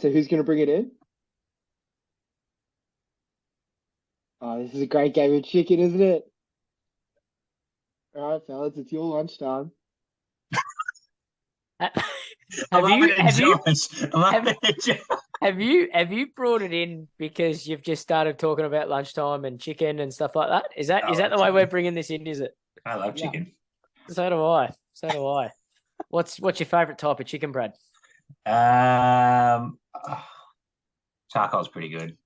so who's going to bring it in? Oh, this is a great game of chicken, isn't it? All right, fellas, it's your lunchtime. I'm Have you having a have you Josh. I'm having a Josh. have you brought it in because you've just started talking about lunchtime and chicken and stuff like that? Is that I is that love the way we're chicken. bringing this in? Is it? I love Yeah. chicken. So do I. So do I. What's your favorite type of chicken, Brad? Um, oh, charcoal's pretty good.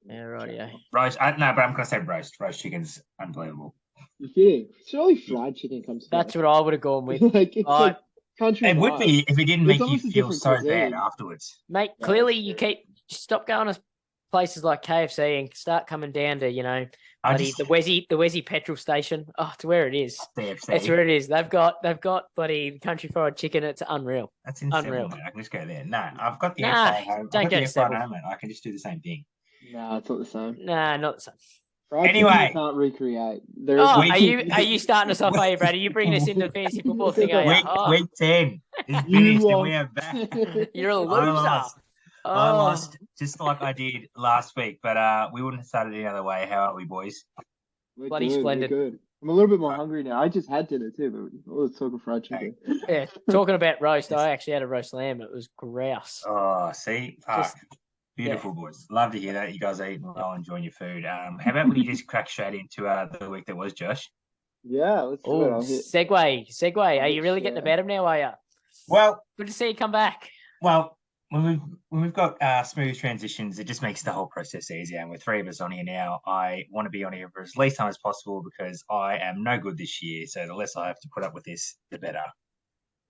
Yeah, right. Yeah. Roast. No, but I'm gonna say roast. Roast chicken's unbelievable. You kidding? Surely fried chicken comes That's first. what I would have gone with. Like it's I, like country It would vibes. be if it didn't It's make you almost a feel different so bad cuisine. afterwards. mate, Yeah, clearly that's true. stop going to places like KFC and start coming down to I bloody just the Wesi petrol station. Oh, it's where it is. KFC. That's where it is. They've got bloody country fried chicken. It's unreal. That's in Unreal. Seville, mate. I can just go there. No, I've got the air Nah, fryer at home. I've don't got go the to air fryer at Seville. home, mate. I can just do the same thing. No, it's not the same. Nah, not the same. Fried chicken Anyway. you can't recreate. There Oh, is are you starting us off, are you, Brad? Are you bringing us into the fantasy football thing, are you? Week Oh, week 10 is You finished and we lost. are back. you're a I loser. lost. Oh, I lost just like I did last week, but we wouldn't have started any other way. How are we, boys? We're Bloody good, splendid. we're good. I'm a little bit more hungry now. I just had dinner too, but let's talk of fried chicken. yeah. Talking about roast, I actually had a roast lamb. It was grouse. Oh, see, fuck. Just- Beautiful, boys. Love to hear that. You guys are eating well, enjoying your food. How about we just crack straight into the week that was, Josh? Yeah, let's do it. Oh, I'll hit. segue. Are hit you really getting share. about him now, are you? Well, Good to see you come back. when we've got smooth transitions, it just makes the whole process easier. And with three of us on here now, I want to be on here for as least time as possible because I am no good this year. So the less I have to put up with this, the better.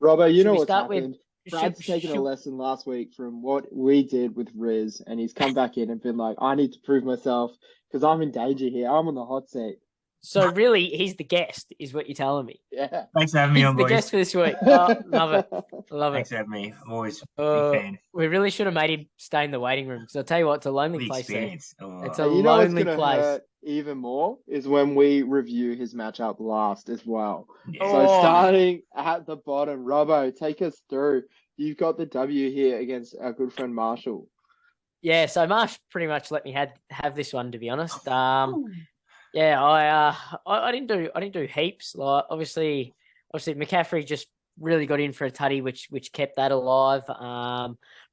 Robbo, you Should know we what's start with- happened. Brad's should- taken a should- lesson last week from what we did with Riz, and he's come back in and been like, I need to prove myself because I'm in danger here. I'm on the hot seat. So really, he's the guest, is what you're telling me. Yeah. Thanks for having me He's on, the boys. guest for this week. Oh, love it. Love Thanks it. for having me. I'm always a Uh, big fan. We really should have made him stay in the waiting room because I'll tell you what, it's a lonely The place there. experience. Oh. It's a And you know what's lonely going to place. hurt even more is when we review his matchup last as well. Yeah. So Oh. starting at the bottom, Robbo, take us through. You've got the W here against our good friend Marshall. Yeah, so Marsh pretty much let me have this one, to be honest. Yeah, I didn't do heaps. Like obviously McCaffrey just really got in for a tutty, which kept that alive.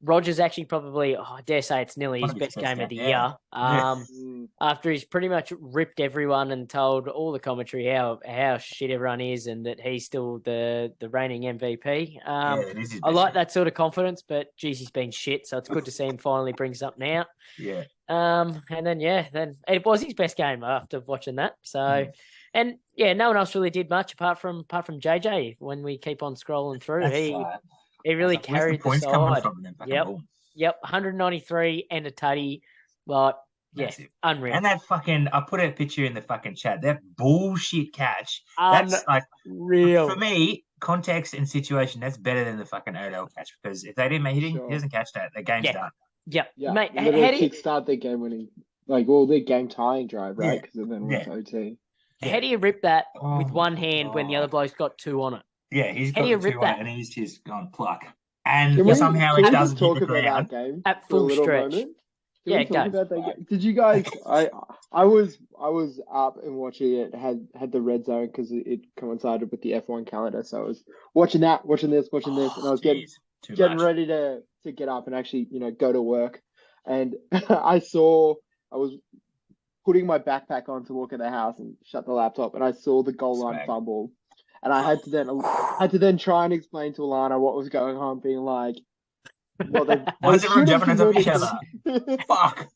Rogers actually probably, I dare say it's nearly One his of his best best game of the games, year. yeah. After he's pretty much ripped everyone and told all the commentary how shit everyone is and that he's still the reigning MVP. Yeah, it is his I best like game. that sort of confidence, but geez, he's been shit, so it's good to see him finally bring something out. Yeah. And then it was his best game after watching that. So, and yeah, no one else really did much apart from JJ. When we keep on scrolling through, That's he really where's carried the points coming side. from them fucking Yep. ball? Yep, 193 and a tutty. Like, yeah, Massive. unreal. And that fucking, I put a picture in the fucking chat. That bullshit catch. That's like, Unreal. for me, context and situation, that's better than the fucking Odell catch because if they didn't make Sure. he doesn't catch that, the game's Yeah. done. Yep. Yeah, Mate, how literally do you, kickstart their game winning, their game tying drive, right? Yeah. Because it then went to OT. how do you rip that Oh with my one hand when the other God. bloke's got two on it? Yeah, he's How got do you the rip two on that? it and he's just gone pluck. And Can we, somehow can it we doesn't just talk hit the about ground. that game At for a full little stretch. moment? Can Yeah, we talk go. about that game? Did you guys? I was up and watching it. Had the red zone because it coincided with the F1 calendar. So I was watching that, watching this, and I was Jeez, too getting much. ready to get up and actually go to work. And I was putting my backpack on to walk in the house and shut the laptop, and I saw the goal line Swag. fumble, and I had to then try and explain to Alana what was going on, being like, "Well, Why is everyone should have jumping on top of each converted other? Fuck.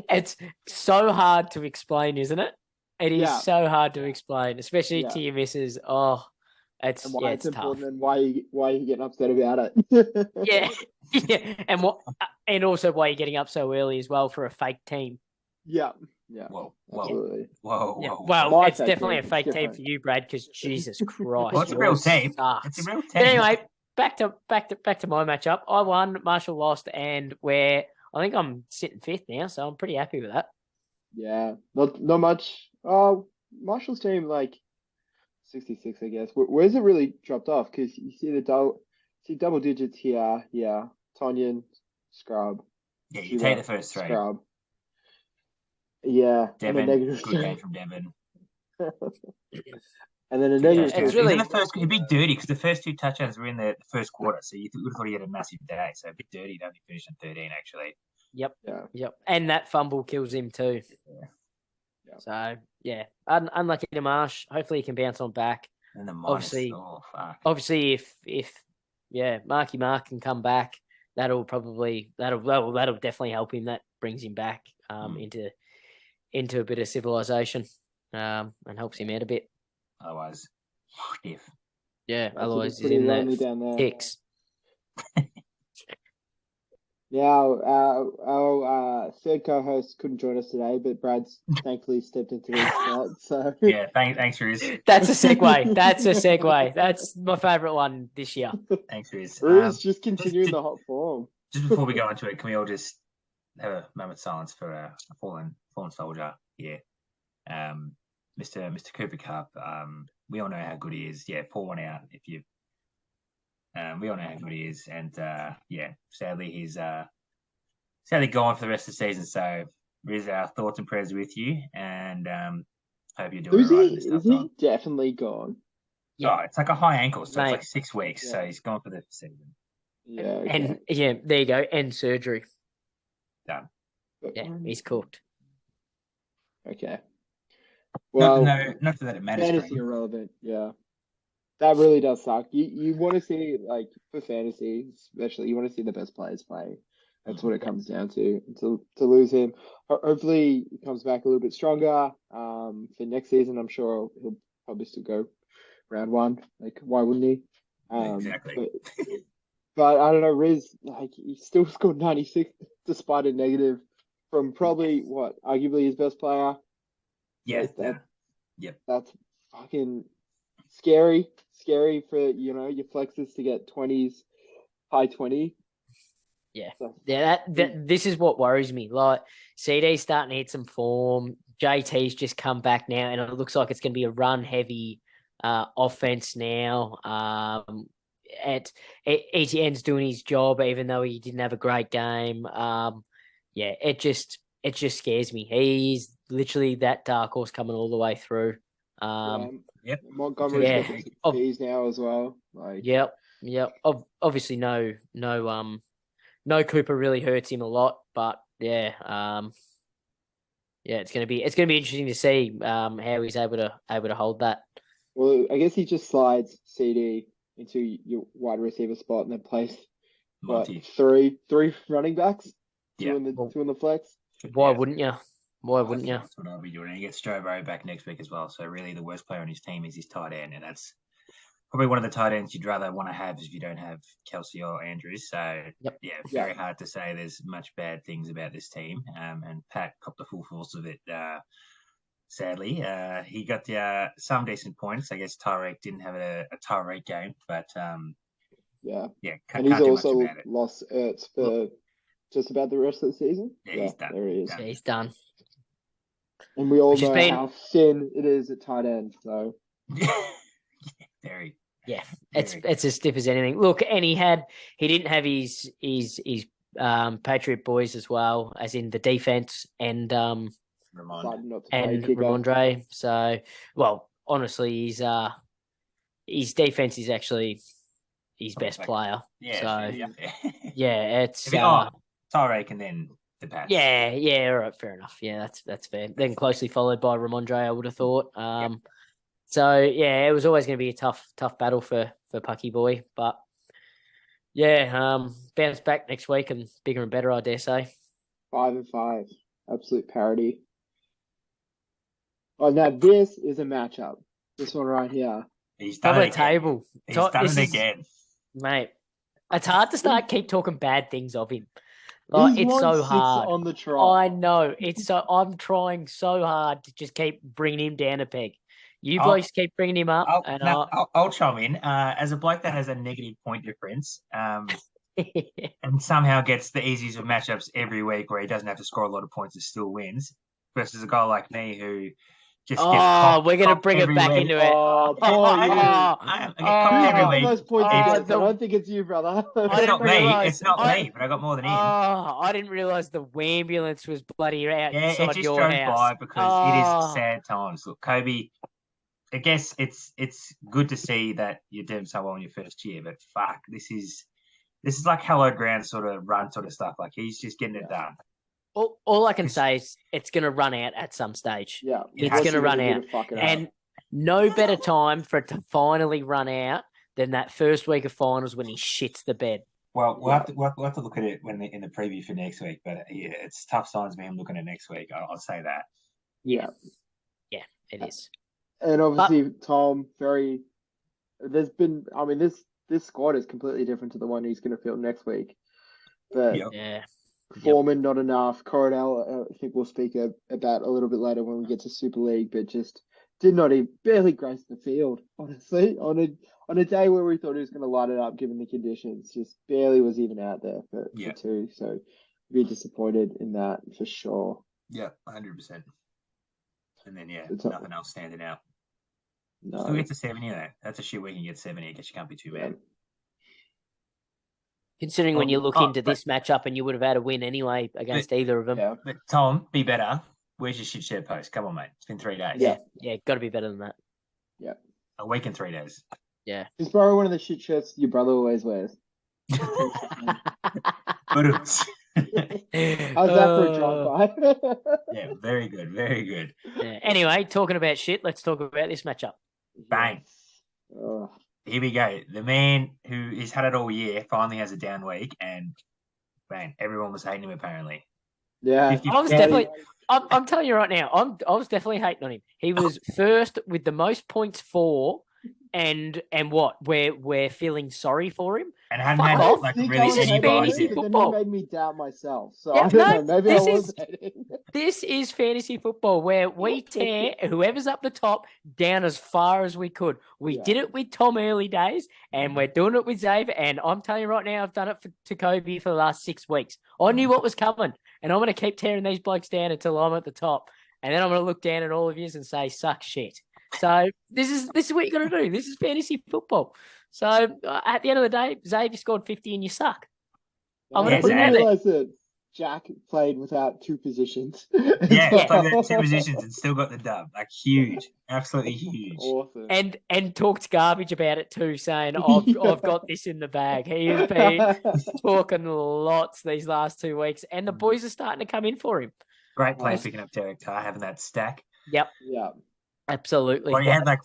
It's so hard to explain, isn't it? It is Yeah. so hard to explain, especially Yeah. to your missus. Oh, it's and why it's it's tough. important and why are you getting upset about it?" Yeah, yeah, and also why you're getting up so early as well for a fake team. yeah, Whoa. absolutely. Yeah. Whoa. Well, My it's fake definitely team, a it's fake team different. for you, Brad, because Jesus Christ, Well, it's a real yours team. sucks. It's a real team. But anyway, back to my matchup. I won, Marshall lost, and I think I'm sitting fifth now, so I'm pretty happy with that. Yeah, not much. Marshall's team like 66, I guess. Where's it really dropped off? Because you see double digits here. Yeah, Tonyan, scrub. Yeah, you take the first three. Scrub. Yeah, Devin, and a negative good 3. game from Devin. And then a Yeah, negative 2. it's really... a bit dirty because the first 2 touchdowns were in the first quarter, so you would have thought he had a massive day. So a bit dirty to only finish on 13, actually. Yep. Yeah. Yep. And that fumble kills him too. Yeah. So yeah, unlucky to Marsh. Hopefully he can bounce on back. And the minus, obviously, if Marky Mark can come back, that'll definitely help him. That brings him back into a bit of civilization, and helps him out a bit. Otherwise, stiff. Yeah, That's otherwise he's pretty in lonely that down there. ticks. Now, our third co-host couldn't join us today, but Brad's thankfully stepped into his spot. So yeah, thanks, Riz. That's a segue. That's my favourite one this year. Thanks, Riz. Riz just continuing the hot form. Just before we go into it, can we all just have a moment of silence for a fallen soldier here, Mr. Cooper Cup. We all know how good he is. Yeah, pour one out if you. We all know how good he is, and sadly he's gone for the rest of the season. So, Riz, our thoughts and prayers with you, and hope you're doing all right. Is he definitely gone? Yeah, it's like a high ankle, so Mate. it's like 6 weeks. Yeah. So he's gone for the season. Yeah, okay. And there you go. And surgery. Done. Yeah, he's cooked. Okay. Well, not that it matters. Fantasy irrelevant. Yeah. That really does suck. You want to see, like, for fantasy, especially, you want to see the best players play. That's what it comes down to. To lose him, hopefully he comes back a little bit stronger. For next season, I'm sure he'll probably still go round 1. Like, why wouldn't he? Exactly. But I don't know, Riz, like, he still scored 96 despite a negative from probably arguably his best player. Yes. Yep. That's fucking scary for your flexes to get 20s, high 20. Yeah, yeah. This is what worries me. Like, CD's starting to hit some form. JT's just come back now, and it looks like it's going to be a run heavy offense now. Etienne's doing his job, even though he didn't have a great game. It just scares me. He's literally that dark horse coming all the way through. Yep. Montgomery's got the fees now as well. Like, yep. Obviously, no Cooper really hurts him a lot, but it's gonna be interesting to see how he's able to hold that. Well, I guess he just slides CD into your wide receiver spot and then plays three running backs, two in the flex. Why wouldn't you? That's what I'll be doing. He gets Joe Burrow back next week as well. So really, the worst player on his team is his tight end, and that's probably one of the tight ends you'd rather want to have if you don't have Kelsey or Andrews. So very hard to say there's much bad things about this team. And Pat copped the full force of it. Sadly, he got some decent points. I guess Tyreek didn't have a Tyreek game, but and he's also lost Ertz for just about the rest of the season. Yeah, he's done. There he is. Yeah, he's done. And we all know how thin it is at tight end. So very. Yeah, it's as stiff as anything. Look, and he didn't have his Patriot boys as well, as in the defense and Ramondre. So, well, honestly, his defense is actually his best player. Yeah. So, it's Tyreek and then the Pats. Yeah, all right, fair enough. Yeah, that's fair. Then closely followed by Ramondre, I would have thought. So it was always going to be a tough battle for Pucky Boy, but bounce back next week and bigger and better, I dare say. 5-5, absolute parity. Oh, now this is a matchup. This one right here. He's done it again. He's done it again, mate. It's hard to keep talking bad things of him. Like, it's so hard. On the trot. I know I'm trying so hard to just keep bringing him down a peg. You boys keep bringing him up. I'll chime in. As a bloke that has a negative point difference, and somehow gets the easiest of matchups every week where he doesn't have to score a lot of points and still wins, versus a guy like me who just get copped, we're gonna copped bring it every back week. into it. Oh, poor you. I get copped Who's every got the week. most points against? the- I don't think it's you, brother. I It's didn't not me. realise- It's not I- me, but I got more than Ian. I didn't realise the ambulance was bloody out Yeah, it inside just your drove house. by because it is Oh. sad times. Look, Kobe, I guess it's good to see that you're doing so well in your first year, but fuck, this is like hallowed ground sort of run sort of stuff. Like he's just getting it done. All I can say is it's going to run out at some stage. Yeah, It's what's going to he run do out. to fuck it up? And no better time for it to finally run out than that first week of finals when he shits the bed. Well, we'll have to look at it in the preview for next week. But yeah, it's tough signs for him looking at next week. I'll say that. Yeah, it is. And obviously, Tom, there's been, I mean, this squad is completely different to the one he's going to field next week. But Yeah. Foreman, not enough. Coronel, I think we'll speak about a little bit later when we get to Super League, but just did not even barely grace the field, honestly. On a day where we thought he was going to light it up given the conditions, just barely was even out there for two. So be disappointed in that for sure. Yeah, 100%. And then nothing else standing out. No. Still get to 70 though. That's a shit we can get 70. I guess you can't be too bad. Considering when you look into this matchup and you would have had a win anyway against either of them. Yeah. But Tom, be better. Where's your shit share post? Come on, mate. It's been 3 days. Yeah, got to be better than that. Yeah. A week and 3 days. Yeah. Just borrow one of the shit shirts your brother always wears. How's that for a drive-by? Yeah, very good. Very good. Yeah. Anyway, talking about shit, let's talk about this matchup. Bang. Oh. Here we go. The man who has had it all year finally has a down week, and bang, everyone was hating him apparently. Yeah. I'm telling you right now, I was definitely hating on him. He was first with the most points for, and what? We're feeling sorry for him. And hadn't had like really this is any fantasy buys. football. Then he made me doubt myself. So Yeah, I don't know. Maybe I was This is fantasy football where we tear whoever's up the top down as far as we could. We did it with Tom early days, and we're doing it with Xavier. And I'm telling you right now, I've done it to Kobe for the last 6 weeks. I knew what was coming, and I'm going to keep tearing these blokes down until I'm at the top. And then I'm going to look down at all of you and say, suck shit. So this is what you got to do. This is fantasy football. So at the end of the day, Xavier scored 50 and you suck. I'm going to put it out realize that Jack played without 2 positions. Yeah, played without 2 positions and still got the dub. Like huge, absolutely huge. Awesome. And talked garbage about it too, saying I've got this in the bag. He has been talking lots these last 2 weeks, and the boys are starting to come in for him. Great play picking up Derek Carr, having that stack. Yep. Yeah. Absolutely. Well, he had like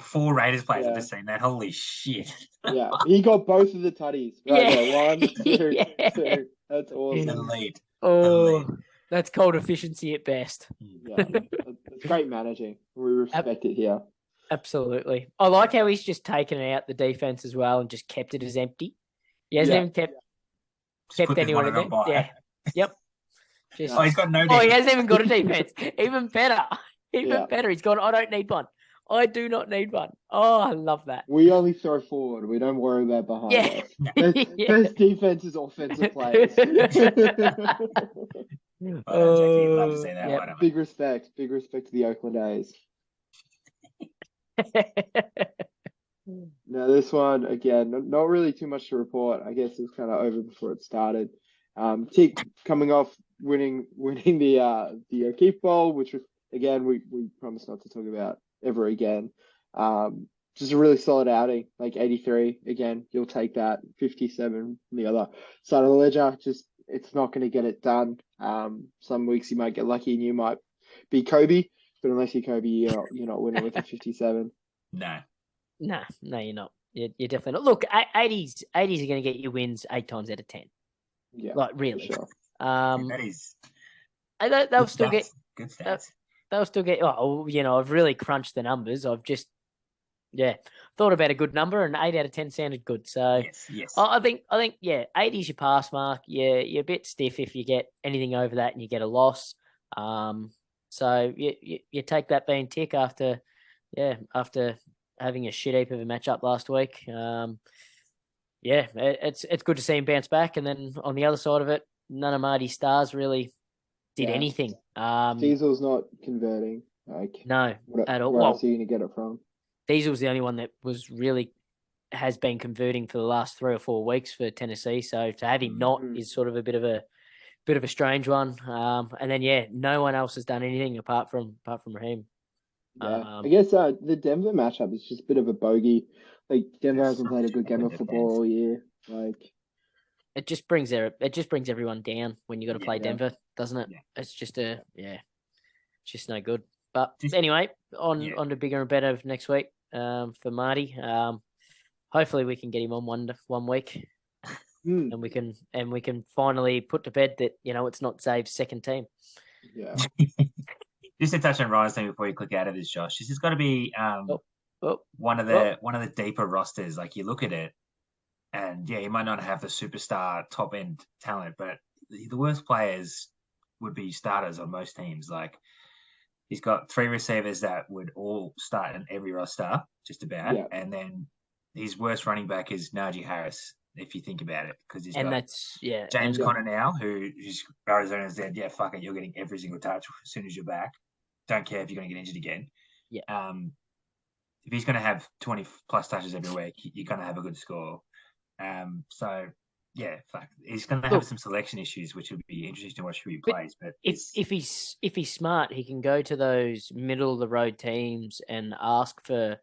4 Raiders players. I've just seen that. Holy shit. Yeah, he got both of the tutties. Right there. 1, 2, Yeah. 2. That's awesome. Elite. Oh, that's cold efficiency at best. Yeah, it's great managing. We respect it here. Absolutely. I like how he's just taken out the defense as well and just kept it as empty. He hasn't even kept anyone in there. Yeah. Yep. Just, he's got no defense. Oh, he hasn't even got a defense. Even better. Even better. He's gone, I don't need one. I do not need one. Oh, I love that. We only throw forward. We don't worry about behind us. Best defense is offensive players. Love to say that. Big respect to the Oakland A's. Now this one again, not really too much to report. I guess it was kind of over before it started. Tick coming off winning the O'Keefe Bowl, which was again we promised not to talk about ever again. Just a really solid outing, like 83 again. You'll take that. 57 from the other side of the ledger. Just it's not going to get it done. Some weeks you might get lucky and you might be Kobe, but unless you're Kobe, you're not winning with a 57. No, you're not. You're definitely not. Look, 80s are going to get you wins 8 times out of 10. Yeah, like really. Sure. That is. They'll still get good stats. They'll still get. Oh, I've really crunched the numbers. I've just, thought about a good number, and 8 out of 10 sounded good. So yes. I think 80 is your pass mark. You're a bit stiff if you get anything over that and you get a loss. So you take that being Tick after having a shit heap of a matchup last week. It's good to see him bounce back. And then on the other side of it, none of Marty's stars really did anything. Diesel's not converting. Like, No, at all. where Well, else are you going to get it from? Diesel's the only one that has been converting for the last 3 or 4 weeks for Tennessee. So to have him not is sort of a bit of a strange one. And then no one else has done anything apart from Raheem. Yeah, I guess the Denver matchup is just a bit of a bogey. Like Denver hasn't played a good game of football all year. Like it just brings everyone down when you got to play Denver, doesn't it? Yeah. It's just it's just no good. But anyway, on to bigger and better next week for Marty. Hopefully we can get him on one week, and we can finally put to bed that it's not Zave's second team. Yeah. Just to touch on Ryan's thing before you click out of this, Josh, this has got to be one of the deeper rosters. Like you look at it, and you might not have the superstar top end talent, but the worst players would be starters on most teams. Like he's got 3 receivers that would all start in every roster, just about, and then his worst running back is Najee Harris, if you think about it, because he's got James Conner now, who's Arizona said, fuck it, you're getting every single touch as soon as you're back. Don't care if you're going to get injured again. Yeah. If he's going to have 20 plus touches every week, you're going to have a good score. So fuck, he's going to have some selection issues, which would be interesting to watch who he plays. But if he's smart, he can go to those middle of the road teams and ask for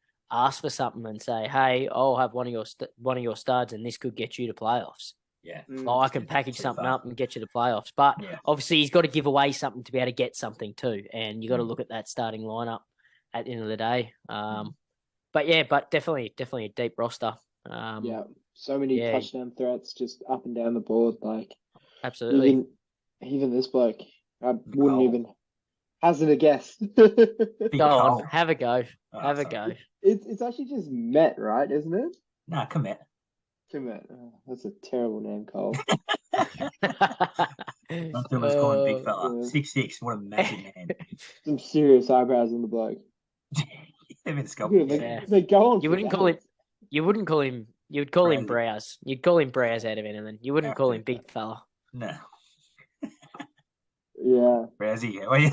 something and say, hey, I'll have one of your studs, and this could get you to playoffs. Yeah. I can package something up and get you to playoffs. But obviously he's got to give away something to be able to get something too. And you got to look at that starting lineup at the end of the day. But definitely a deep roster. So many touchdown threats just up and down the board. Like absolutely. Even this bloke, I wouldn't even hazard a guess. Go on, have a go. Have a go. It's actually just Met, right? Isn't it? No, Komet. Komet. Oh, that's a terrible name, Cole. Not too much calling big fella. 6'6". What a massive man. Some serious eyebrows on the bloke. They go on. You wouldn't call him. You wouldn't call him. You'd call him Browse. You'd call him Browse out of anything. You wouldn't call him big fella. No. Yeah. Browsy. Oh, yeah.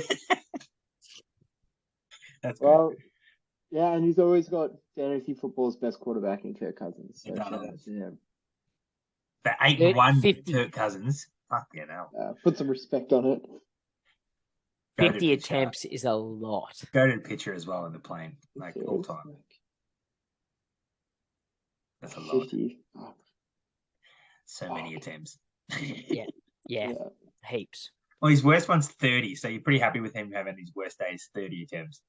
That's well. Good. Yeah, and he's always got fantasy football's best quarterback in Kirk Cousins. So the 8-1 Kirk Cousins. Fuck you know. Put some respect on it. 50 attempts is a lot. Go to the pitcher as well in the plane, like all time. That's a lot. 50. So many attempts. yeah, heaps. Well, his worst one's 30, so you're pretty happy with him having his worst days 30 attempts.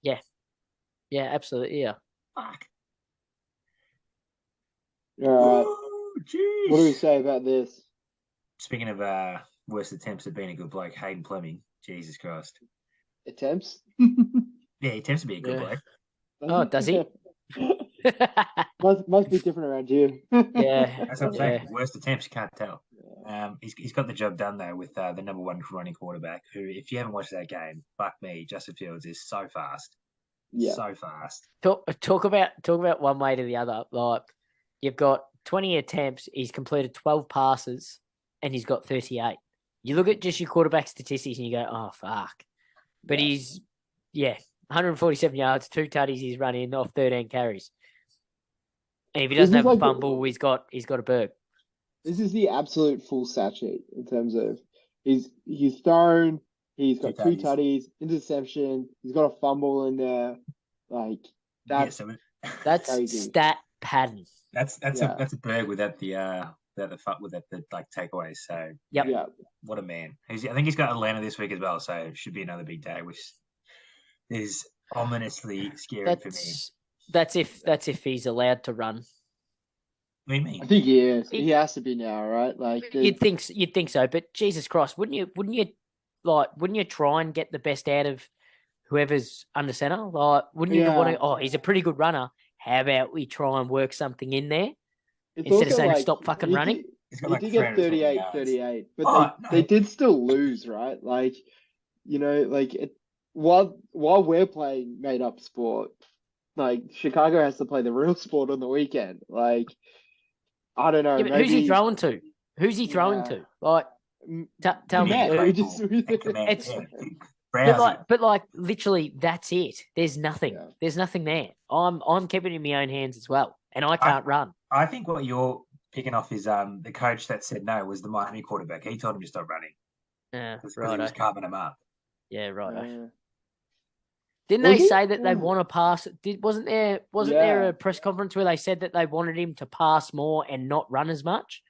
Yeah, absolutely. Yeah. Fuck. All right. Oh, what do we say about this? Speaking of worst attempts at being a good bloke, Hayden Fleming. Jesus Christ. Attempts? Yeah, he attempts to be a good bloke. Oh, does he? must be different around you. Yeah. That's what I'm saying. Worst attempts, you can't tell. He's got the job done, though, with the number 1 running quarterback, who, if you haven't watched that game, fuck me, Justin Fields is so fast. Yeah. So fast. Talk about one way to the other. Like, you've got 20 attempts, he's completed 12 passes, and he's got 38. You look at just your quarterback statistics and you go, oh, fuck. But he's 147 yards, 2 tutties he's running off 13 carries. And if he doesn't have a fumble, he's got a berg. This is the absolute full stat sheet in terms of he's thrown, he's got 2 tutties, interception, he's got a fumble in there. Like that's crazy. Stat pattern. That's a berg without the like takeaways. So what a man. I think he's got Atlanta this week as well, so it should be another big day, which is ominously scary for me. That's if he's allowed to run. What do you mean? I think he is. He has to be now, right? Like you'd think so, but Jesus Christ, wouldn't you try and get the best out of whoever's under center? Like, wouldn't you want to? Oh, he's a pretty good runner. How about we try and work something in there instead of saying stop fucking running? He did get 38, but they did still lose, right? Like, while we're playing made up sport, like Chicago has to play the real sport on the weekend. Like, I don't know. Yeah, maybe... Who's he throwing to? Who's he throwing to? Like, tell me. Browsy. But like literally, that's it. There's nothing. Yeah. There's nothing there. I'm keeping it in my own hands as well, and I can't run. I think what you're picking off is the coach that said no was the Miami quarterback. He told him to stop running because he was carving him up. Yeah, right. Uh, Didn't Was they he? say that they Yeah. want to pass? Wasn't there Yeah. a press conference where they said that they wanted him to pass more and not run as much?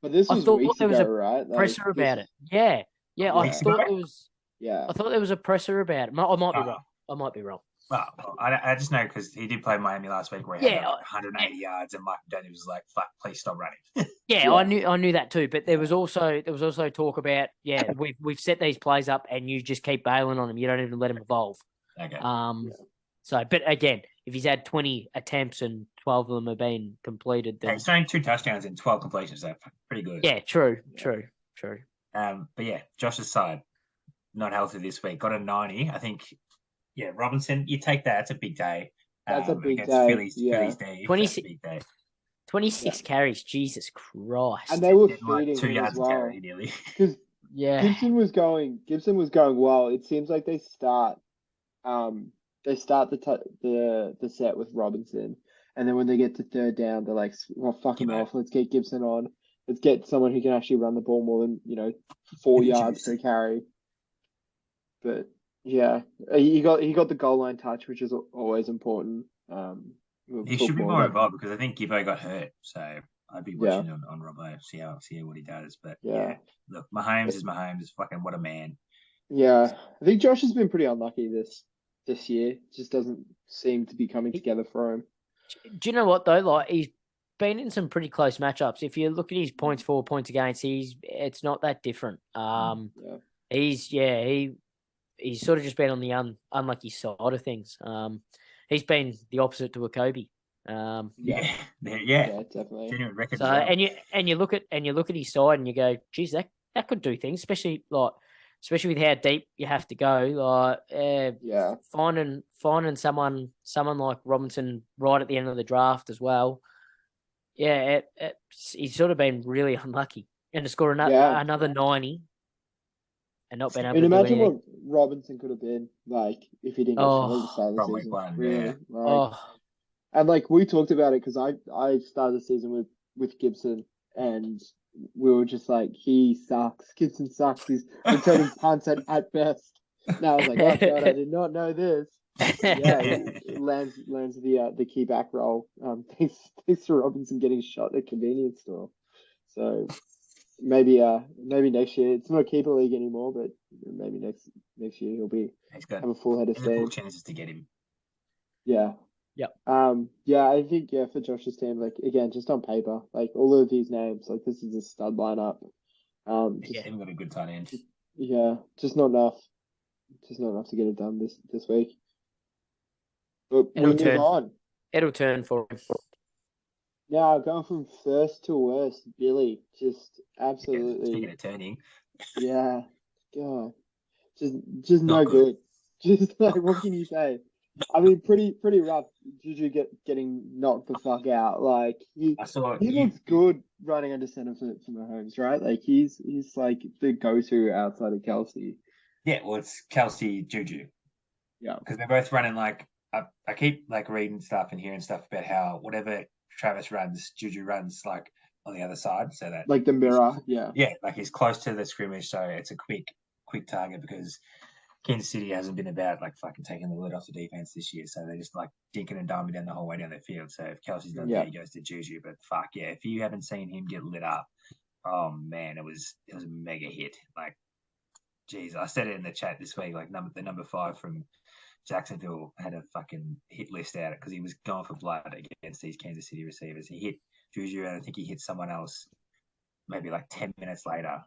But this I was thought weeks there was ago, a right? Like, presser about it. Yeah. I Weeks thought ago? there was. Yeah. I thought there was a presser about it. I might be wrong. I might be wrong. Well, I just know because he did play Miami last week where he had like 180 yards, and Mike Daniels was like, "Fuck, please stop running." Yeah, I knew that too. But there was also talk about we've set these plays up and you just keep bailing on them. You don't even let them evolve. Okay. So, but again, if he's had 20 attempts and 12 of them have been completed, then he's throwing 2 touchdowns and 12 completions. So pretty good. Yeah, true. But yeah, Josh's side not healthy this week. Got a 90. I think. Yeah, Robinson, you take that. It's a big day. That's a big against day. Phillies Day. 26 carries. Jesus Christ. And they were like feeding 2 him yards as well. carry nearly. Because Yeah. Gibson was going well. It seems like they start the set with Robinson, and then when they get to third down, they're like, "Well, fuck him off. Let's get Gibson on. Let's get someone who can actually run the ball more than 4 yards per carry." But yeah, he got the goal line touch, which is always important. He should be more involved because I think Gibbo got hurt, so I'd be watching on Robbo, see what he does. But yeah, look, Mahomes is Mahomes. Fucking what a man. Yeah, I think Josh has been pretty unlucky this year. Just doesn't seem to be coming together for him. Do you know what though? Like he's been in some pretty close matchups. If you look at his points for, points against, it's not that different. He's sort of just been on the unlucky side of things. He's been the opposite to a Kobe. Yeah, definitely. Genuine record. So and you look at his side and you go, geez, that could do things, especially with how deep you have to go. Finding someone like Robinson right at the end of the draft as well. Yeah, he's sort of been really unlucky, and to score another 90. And not been able to imagine do what Robinson could have been like if he didn't get shot at the start of the season. Really. And like we talked about it because I started the season with Gibson and we were just like, he sucks. Gibson sucks. He's returning punts at best. Now I was like, oh god, I did not know this. Yeah, he lands the key back roll. Thanks to Robinson getting shot at the convenience store. So maybe next year it's not a keeper league anymore, but maybe next year he'll have a full head of steam. Chances to get him. Yeah. Yep. I think for Josh's team, like again, just on paper, like all of these names, like this is a stud lineup. Even got a good tight end. Yeah, just not enough. Just not enough to get it done this week. But we move on. It'll turn for him. Yeah, going from first to worst, Billy, just absolutely. Speaking of turning. Yeah, God, just no good. Just like, what can you say? I mean, pretty rough. Juju getting knocked the fuck out. Like he looks good running under center for Mahomes, right? Like he's like the go-to outside of Kelsey. Yeah, well, it's Kelsey, Juju. Yeah, because they're both running like I keep like reading stuff and hearing stuff about how whatever Travis runs, Juju runs like on the other side, so that like the mirror. Yeah, like he's close to the scrimmage, so it's a quick target because Kansas City hasn't been about like fucking taking the lid off the defense this year, so they're just like dinking and diming down the whole way down their field. So if Kelsey's done that, he goes to Juju. But fuck yeah, if you haven't seen him get lit up, oh man, it was a mega hit. Like, geez, I said it in the chat this week. Like the number 5 from Jacksonville had a fucking hit list out because he was going for blood against these Kansas City receivers. He hit Juju, and I think he hit someone else maybe like 10 minutes later.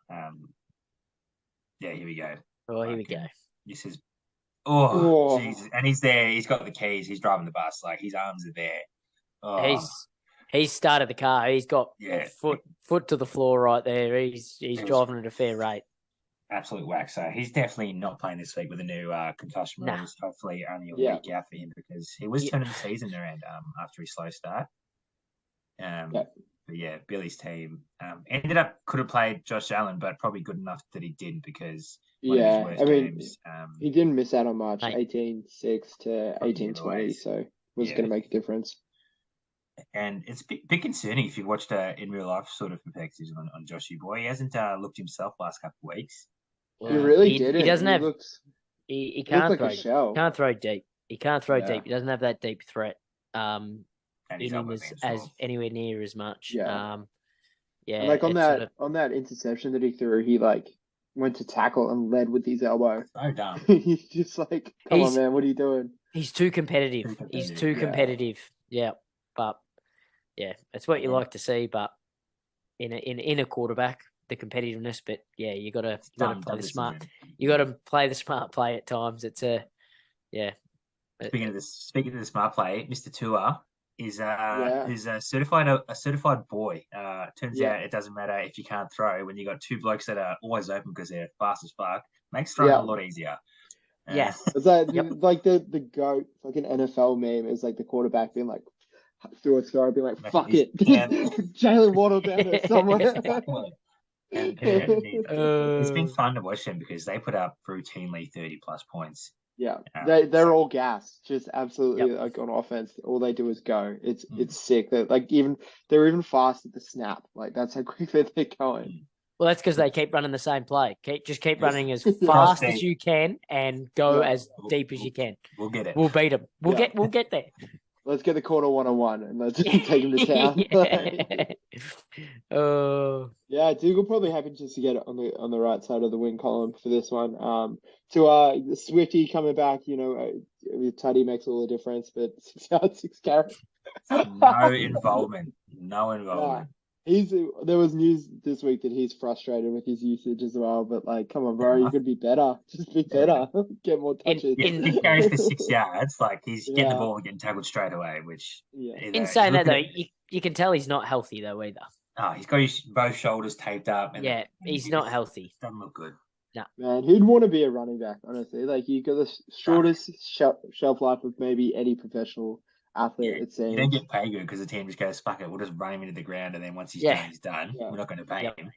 Here we go. Oh, here we go. This is Jesus, and he's there. He's got the keys. He's driving the bus. Like his arms are there. Oh. He's started the car. He's got foot to the floor right there. He's driving at a fair rate. Absolute whack. So he's definitely not playing this week with the new concussion rules. Hopefully, only a week out for him because he was turning the season around after his slow start. But yeah, Billy's team ended up could have played Josh Allen, but probably good enough that he didn't because one of his Yeah, worst I mean, games. he didn't miss out on much, Mate. 18-6 to Probably 18-20, otherwise. so was Yeah. going to make a difference. And it's a bit concerning if you watched in real life sort of perspectives on Joshy Boy. He hasn't looked himself last couple of weeks. He really he didn't. doesn't He have. looked He looked can't like throw. a shell. Can't throw deep. He can't throw Yeah. deep. He doesn't have that deep threat. And he's In him elbow as man, anywhere near as much. Yeah. Yeah. And like on it's that sort of, on that interception that he threw, he like went to tackle and led with his elbow. So dumb. He's just like, come on, man, what are you doing? He's too competitive. He's too Yeah. competitive. Yeah. But yeah, it's what you Yeah. like to see. But in a quarterback, the competitiveness. But yeah, you gotta play the smart. You gotta play the smart play at times. It's Speaking of the smart play, Mr. Tua is Yeah. who's a certified boy. Turns Yeah. out it doesn't matter if you can't throw when you got two blokes that are always open because they're fast as fuck. Makes throwing Yeah. a lot easier. Yeah. It's like Yep. like the GOAT, like an NFL meme is like the quarterback being like through a throw, being like, fuck it. Yeah. Jalen Waddle down there somewhere. And it's been fun to watch them because they put up routinely 30 plus points. Yeah, they're all gassed, just absolutely like on offense. All they do is go. It's sick. They're they're even fast at the snap. Like that's how quickly they're going. Well, that's because they keep running the same play. Keep running as fast as you can and go as deep as you can. We'll get it. We'll beat them. We'll get there. Let's get the quarter 101 and let's take them to town. Yeah, Dougal probably happy just to get it on the right side of the win column for this one. To Swifty coming back, Tutty makes all the difference, but 6 yards, 6 carries. No involvement. No involvement. There was news this week that he's frustrated with his usage as well, but like, come on, bro, you could be better. Just be better. Get more touches. He carries for 6 yards, like he's getting the ball and getting tackled straight away, which in saying that though, you can tell he's not healthy though either. Oh, he's got both shoulders taped up. And he's not healthy. Doesn't look good. No. Man, who'd want to be a running back, honestly? Like, you got the shortest shelf life of maybe any professional athlete, it seems. You don't get paid good because the team just goes, fuck it, we'll just run him into the ground, and then once he's done, he's done. Yeah. We're not going to pay him.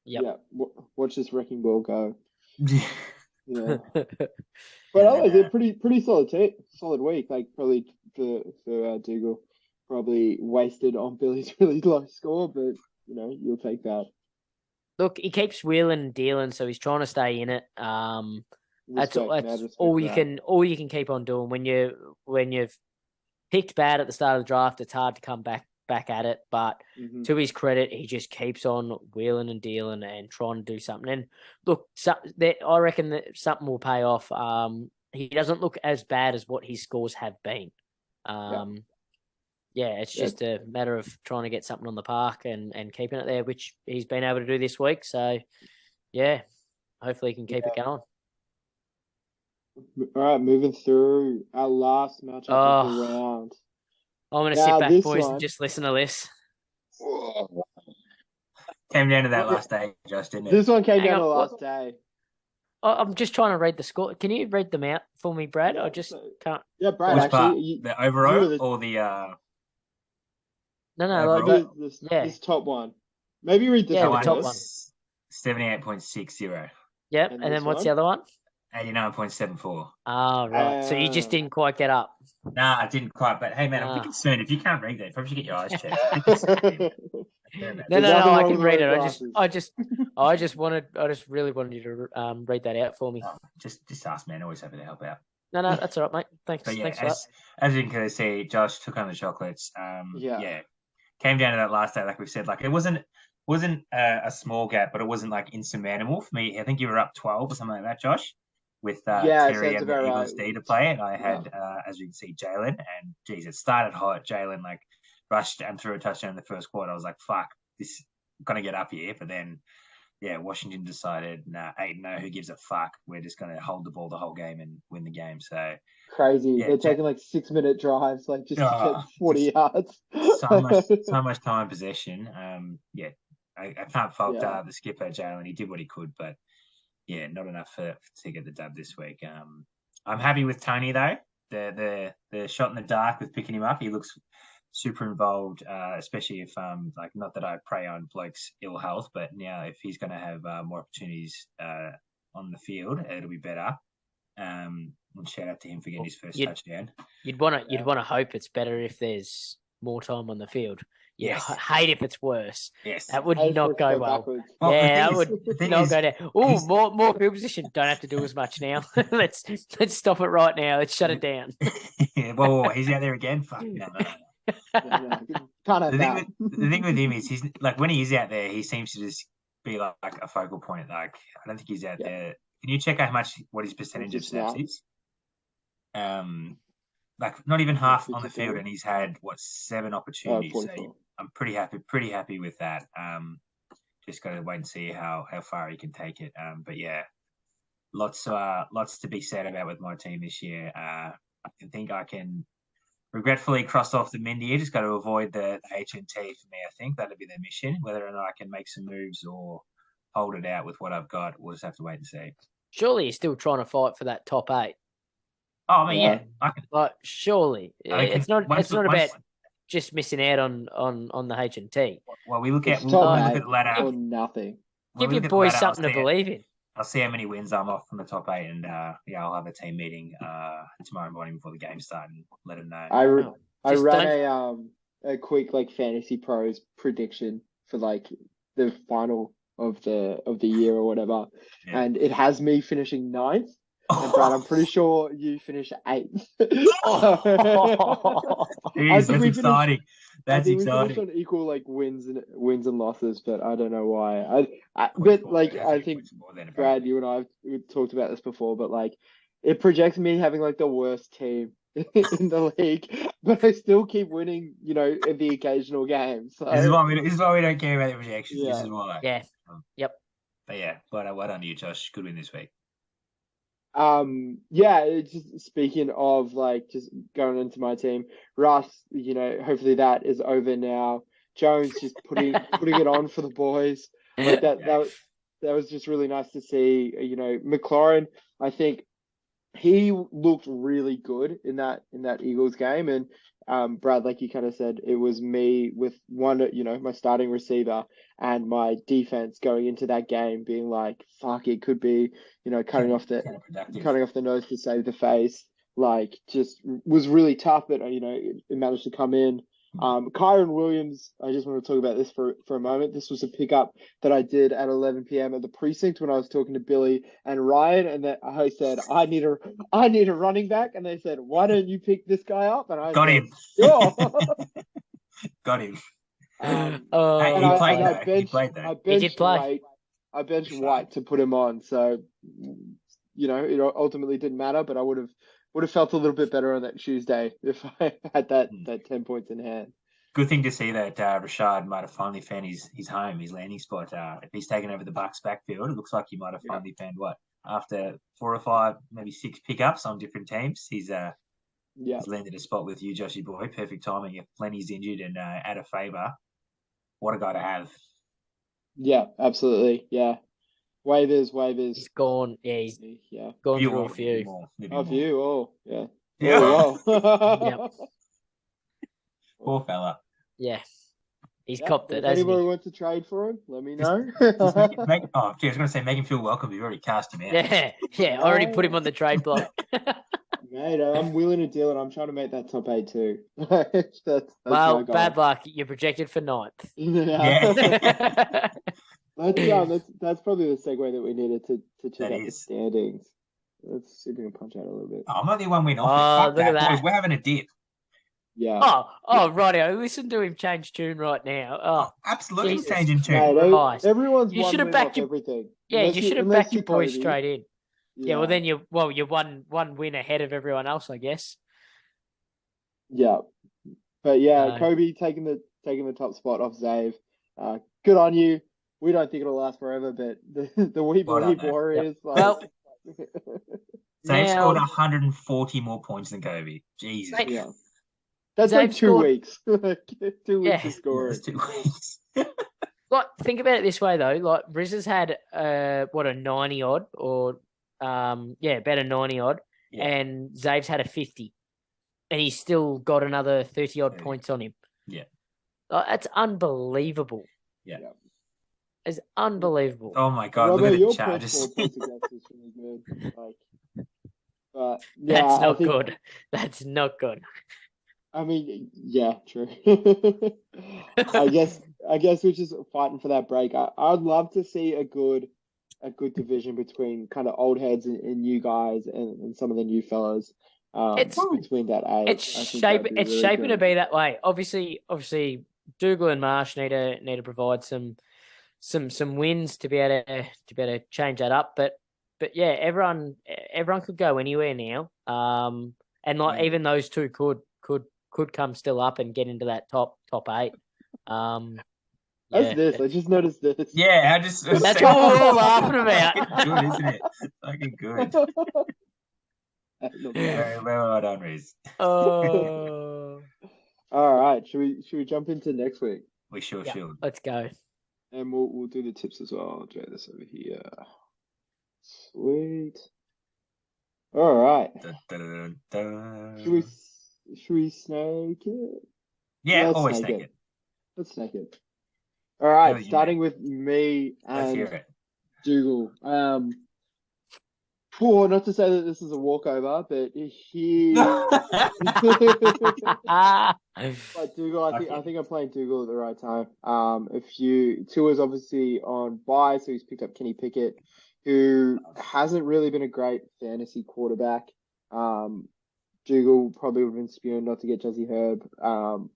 Yeah, watch this wrecking ball go. Yeah. But otherwise, pretty solid week. Like, probably for Dougal. Probably wasted on Billy's really low score, but you'll take that. Look, he keeps wheeling and dealing, so he's trying to stay in it. That's all you can keep on doing when you've picked bad at the start of the draft. It's hard to come back at it, but to his credit, he just keeps on wheeling and dealing and trying to do something. And look, I reckon that something will pay off. He doesn't look as bad as what his scores have been. It's just a matter of trying to get something on the park and keeping it there, which he's been able to do this week. So, hopefully he can keep it going. All right, moving through our last matchup of the round. I'm going to sit back, boys, and just listen to this. Came down to that last day, Josh, didn't it? This one came down to the last day. I'm just trying to read the score. Can you read them out for me, Brad? I just can't. Yeah, Brad, which actually. The overall or the... No, this top one. Maybe read the top one. 78.60. Yep, and then what's the other one? 89.74. Oh, right. So you just didn't quite get up. Nah, I didn't quite. But hey, man, I'm a bit concerned. If you can't read that, you probably should get your eyes checked. No, I can read it. I just really wanted you to read that out for me. Oh, just ask, man. Always happy to help out. No, that's all right, mate. Thanks. But yeah, thanks for that. as you can see, Josh took home the chocolates. Came down to that last day, like we've said. Like it wasn't a small gap, but it wasn't like insurmountable for me. I think you were up 12 or something like that, Josh, with Terry and the Eagles D to play, and I had, as you can see, Jalen. And geez, it started hot. Jalen like rushed and threw a touchdown in the first quarter. I was like, fuck, this is gonna get up here. But then, Washington decided, nah, 8-0, who gives a fuck? We're just gonna hold the ball the whole game and win the game. So. Crazy. They're taking like 6-minute drives, like just to get 40 yards. so much time possession. I can't fault the skipper, Jalen. He did what he could, but not enough to get the dub this week. I'm happy with Tony though. The shot in the dark with picking him up. He looks super involved, especially if like not that I prey on blokes' ill health, but now if he's going to have more opportunities on the field, it'll be better. And shout out to him for getting his first touchdown. You'd want to hope it's better if there's more time on the field. You'd hate if it's worse. Yes, that would not go well. Well, yeah, that would not go down. Oh, more field position. Don't have to do as much now. let's stop it right now. Let's shut it down. Yeah, well, he's out there again. Fuck no. The thing with him is he's like when he is out there, he seems to just be like a focal point. Like I don't think he's out there. Can you check what his percentage of snaps is? Like not even half on the field, and he's had 7 opportunities. So I'm pretty happy with that. Just got to wait and see how far he can take it. But yeah, lots to be said about with my team this year. I think I can regretfully cross off the Mindy. Just got to avoid the HNT for me. I think that'll be their mission. Whether or not I can make some moves or hold it out with what I've got, we'll just have to wait and see. Surely you're still trying to fight for that top 8. Oh, I mean, yeah. I can. Like, surely it's not about just missing out on the HNT. Well, we look at the ladder or nothing. Give your boys something to believe in. I'll see how many wins I'm off from the top 8, and I'll have a team meeting tomorrow morning before the game starts and let them know. I ran a quick fantasy pros prediction for the final of the year or whatever, and it has me finishing 9th. And Brad, I'm pretty sure you finished 8th. Jeez, that's exciting. That's exciting. We finished on equal wins and losses, but I don't know why. I think Brad, you and I have talked about this before, but it projects me having the worst team in the league, but I still keep winning. In the occasional game. So this is why we don't care about the projections. Yeah. This is why. Yeah. Yep. But yeah, well done to you, Josh. Good win this week. It's just speaking of just going into my team, Russ, hopefully that is over now. Jones just putting it on for the boys. That was just really nice to see. McLaurin, I think he looked really good in that Eagles game, and Brad, like you kind of said, it was me with one, my starting receiver and my defense going into that game being fuck, it could be, cutting off the nose to save the face. Just was really tough, but it managed to come in. Kyron Williams, I just want to talk about this for a moment. This was a pickup that I did at 11 p.m. at the precinct when I was talking to Billy and Ryan, and that I said I need a running back, and they said, why don't you pick this guy up? And I got him. Sure. Got him. He did play. I benched White to put him on, so it ultimately didn't matter, but I would have felt a little bit better on that Tuesday if I had that 10 points in hand. Good thing to see that Rashad might have finally found his home, his landing spot. If he's taken over the Bucks backfield, it looks like he might have finally found after 4 or 5, maybe 6 pickups on different teams. He's landed a spot with you, Joshy boy. Perfect timing. If Plenty's injured and out of favour, what a guy to have. Yeah, absolutely. Yeah. Waivers. He's gone. Yeah, he's gone through a few. A few. Oh, yeah. Yeah. Oh, Yep. Poor fella. Yeah. He's copped it. If anybody wants to trade for him, let me know. I was going to say, make him feel welcome. You've already cast him out. Yeah. I already put him on the trade block. Mate, I'm willing to deal it. I'm trying to make that top 8 too. that's well, bad luck. You're projected for 9th. Yeah. That's probably the segue that we needed to check out the standings. Let's see if we can punch out a little bit. I'm only 1 win off. Look at that. Boys, we're having a dip. Yeah. Righty. Listen to him change tune right now. Oh, absolutely Jesus. changing tune. Christ. Everyone's you should have backed everything. Yeah, you should have backed your boys straight in. Yeah. Well then you're one win ahead of everyone else, I guess. Yeah. But Kobe taking the top spot off Zave. Good on you. We don't think it'll last forever, but the We Believe Warriors. Yep. Well, Zave scored 140 more points than Kobe. Jesus. Yeah. That's Zave 2 weeks. 2 weeks of scoring. That's 2 weeks. Think about it this way though. Riz has had a 90 odd or about a 90 odd, and Zave's had a 50, and he's still got another 30 odd points on him. Yeah. That's unbelievable. Yeah. It's unbelievable. Oh my God! Robert, Look at your the first Chargers. 4 points against is really good. But yeah, That's I not think. good. That's not good. I mean, yeah, true. I guess we're just fighting for that break. I'd love to see a good division between kind of old heads and new guys and some of the new fellas. It's Between that age, I think that'd be it's really shaping to good. be that way. Obviously, Dougal and Marsh need to provide some wins to be able to change that up. But yeah, everyone could go anywhere now. And like even those two could come still up and get into that top 8. That's Yeah, this. I just noticed this. Yeah, I just. that's what we're all laughing about. Fucking good, isn't it? Fucking good. Very well done, Riz. Oh, All right. Should we jump into next week? We sure yeah, should. let's go. And we'll do the tips as well. I'll drag this over here. Sweet. All right. Dun, dun, dun, Should we snake it? Yeah, let's always snake take it. it. Let's snake it. All right. Go you, Starting mate. with me Let's hear and it. Dougal. Not to say that this is a walkover, but he. But Dougal, I think I'm playing Dougal at the right time. Tua's obviously on bye, so he's picked up Kenny Pickett, who hasn't really been a great fantasy quarterback. Dougal probably would have been spewing not to get Jesse Herb,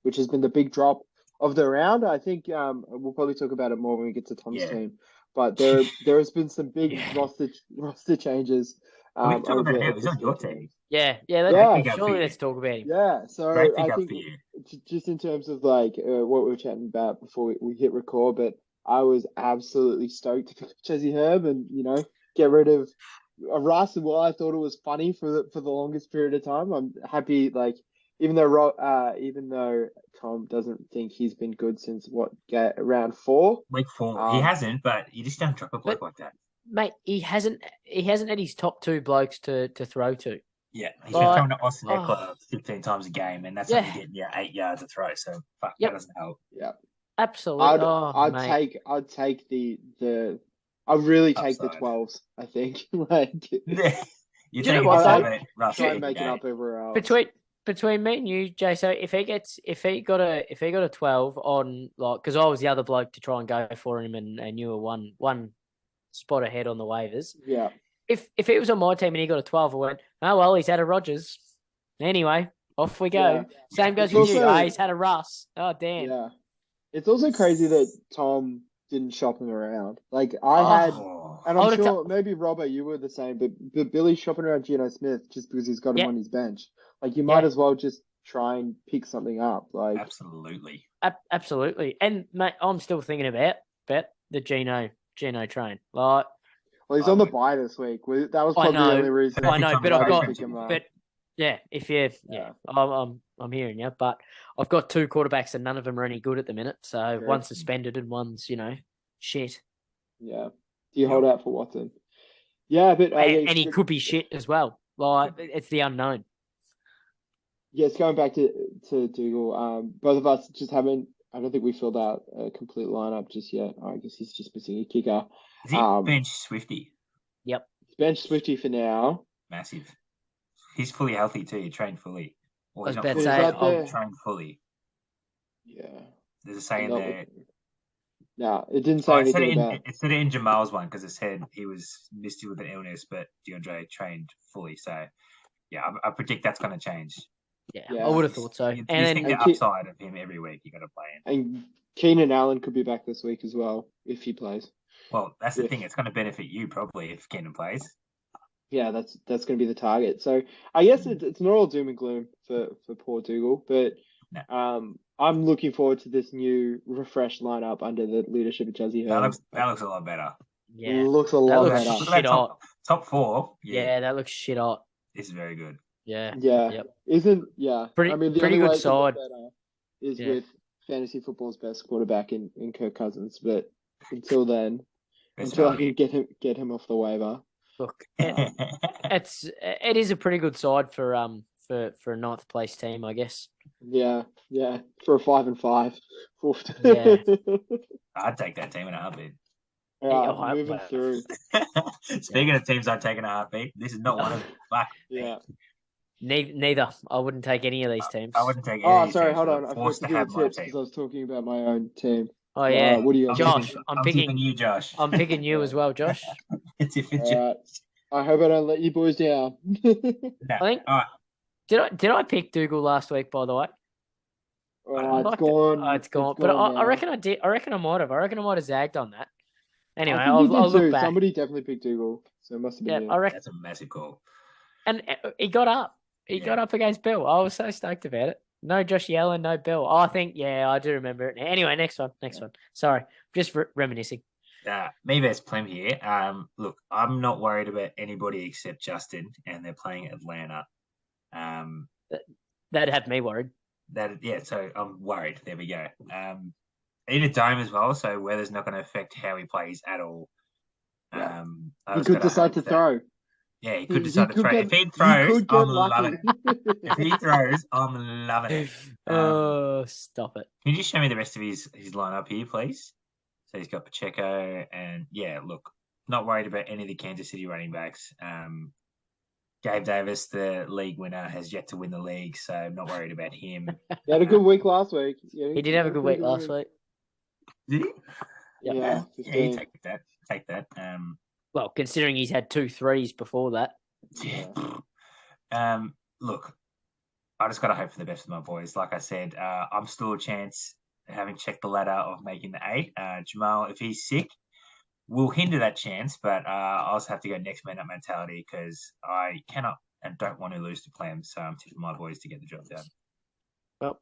which has been the big drop of the round. I think we'll probably talk about it more when we get to Tom's team. But there has been some big roster changes. We can talk about him. over He's the on your schedule. team. Yeah. Surely Let's talk about him. Yeah, so Great I pick up think for you. just in terms of like what we were chatting about before we hit record, but I was absolutely stoked to pick up Jesse Herb and get rid of Russ. And while I thought it was funny for the longest period of time, I'm happy. Like even though Tom doesn't think he's been good since round 4. Week 4. He hasn't, but you just don't drop a bloke like that. Mate, he hasn't had his top 2 blokes to throw to. Yeah, he's been throwing to Austin Eckler 15 times a game, and that's only getting 8 yards to throw. So fuck, that doesn't help. Yeah, absolutely. I'd really take Upside. the 12s. I think like you know take what, try and make it up everywhere else. Between me and you, Jay, so if he got a 12 on, like, because I was the other bloke to try and go for him, and you were one spot ahead on the waivers. Yeah. If it was on my team and he got a 12, I went, oh well, he's had a Rodgers. Anyway, off we go. Yeah. Same goes with you. He's had a Russ. Oh damn. Yeah. It's also crazy that Tom didn't shop him around. Like and I'm sure maybe Robert, you were the same, but Billy's shopping around Geno Smith just because he's got him on his bench. Like you might as well just try and pick something up. Like absolutely. Absolutely. And mate, I'm still thinking about the Geno train. Like, well, he's on the bye this week. That was probably the only reason. I know, but I've got. But yeah, I'm hearing you. But I've got 2 quarterbacks and none of them are any good at the minute. So one's suspended and one's shit. Yeah. Do you hold out for Watson? Yeah, but and he could be shit as well. Like it's the unknown. Yes, going back to Dougal, both of us just haven't. I don't think we filled out a complete lineup just yet. I guess he's just missing a kicker. Is he bench Swifty? Yep. Bench Swifty for now. Massive. He's fully healthy too. He trained fully. Well, I was about to say, I'll train fully. Yeah. There's a saying there. No, it didn't say anything about. It said it in Jamal's one because it said he was missed with an illness, but DeAndre trained fully. So, yeah, I predict that's going to change. Yeah, I would have thought so. You think the upside of him every week, you got to play him. And Keenan Allen could be back this week as well if he plays. Well, that's the thing. It's going to benefit you probably if Keenan plays. Yeah, that's going to be the target. So I guess it's not all doom and gloom for poor Dougal, but I'm looking forward to this new refreshed lineup under the leadership of Jesse Herb. That looks a lot better. Yeah, it looks a lot better. Look at that top 4. Yeah, that looks shit hot. It's very good. Yeah. Yep. Pretty good side. Is with fantasy football's best quarterback in Kirk Cousins, but until then, until I can get him off the waiver. Look, it is a pretty good side for for a ninth place team, I guess. Yeah, for a 5-5. Yeah. I'd take that team in a heartbeat. All right, moving through. Speaking of teams I'd take in a heartbeat, this is not one of them. Fuck. Yeah. Neither. I wouldn't take any of these teams. I wouldn't take any Oh, of these sorry, teams. hold on. I'm I forgot forced to to do the have my tips team. because I was talking about my own team. Oh yeah, What do you guys Josh. think? I'm tipping you, Josh. I'm picking you as well, Josh. It's if it's All right. I hope I don't let you boys down. no. I think. All right. Did I pick Dougal last week? By the way. It's gone. It's gone. But I reckon I did. I reckon I might have. I reckon I might have zagged on that. Anyway, I think you I'll did look too. back. Somebody definitely picked Dougal, so it must have been Yeah, you. I reckon. That's a massive call. And he got up. He got up against Bill. I was so stoked about it. No Josh Allen, no Bill. I think, I do remember it. Anyway, next one. Sorry, just reminiscing. Me versus Plem here. Look, I'm not worried about anybody except Justin, and they're playing Atlanta. That'd have me worried. So I'm worried. There we go. In a dome as well, so weather's not going to affect how he plays at all. Yeah. He could decide to throw. Yeah, he could decide to throw. If he throws, I'm loving it. If he throws, I'm loving it. Stop it. Can you just show me the rest of his lineup here, please? So he's got Pacheco, and look, not worried about any of the Kansas City running backs. Gabe Davis, the league winner, has yet to win the league, so I'm not worried about him. He had a good week last week. He did have a good week last week. Did he? Yeah. You take that. Well, considering he's had 2 threes before that. Yeah. Look, I just got to hope for the best of my boys. Like I said, I'm still a chance, having checked the ladder, of making the 8. Jamal, if he's sick, will hinder that chance, but I also have to go next man up mentality because I cannot and don't want to lose to Plem, so I'm tipping my boys to get the job done. Well,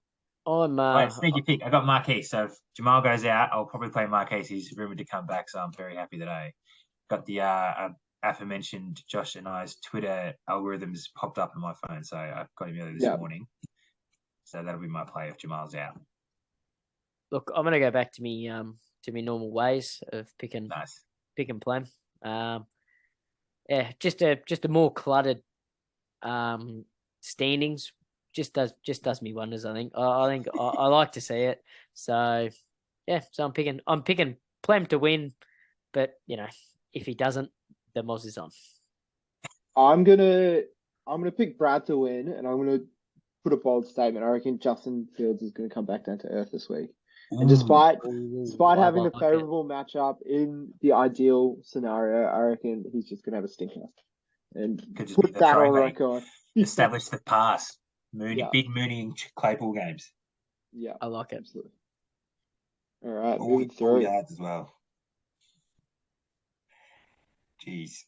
I'm sneaky pick. I got Marquise, so if Jamal goes out, I'll probably play Marquise. He's rumored to come back, so I'm very happy that I got the aforementioned Josh and I's Twitter algorithms popped up on my phone, so I've got him earlier this morning. So that'll be my play if Jamal's out. Look, I'm gonna go back to me normal ways of picking Plem. Just a more cluttered standings just does me wonders. I think I like to see it. So so I'm picking Plem to win, but if he doesn't, the Moz is on. I'm gonna pick Brad to win, and I'm gonna put a bold statement. I reckon Justin Fields is gonna come back down to earth this week. And despite having the favorable matchup in the ideal scenario, I reckon he's just gonna have a stinker. And put that on record. Establish the pass. Big Mooney and Claypool games. Yeah. I like it. Absolutely. All right, moving through. 4 yards as well. Jeez.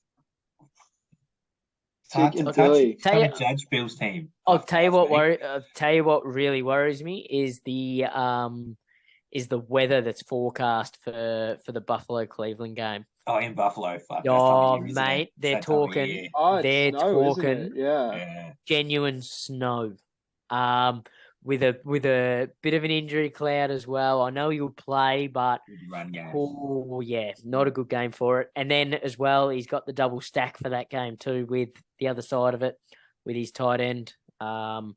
It's hard to judge Bill's team. I'll tell you what really worries me is the weather that's forecast for the Buffalo Cleveland game. Oh, in Buffalo, fuck. Mate, they're talking. Genuine snow. With a bit of an injury cloud as well. I know he'll play, but not a good game for it. And then as well, he's got the double stack for that game too, with the other side of it, with his tight end. I'm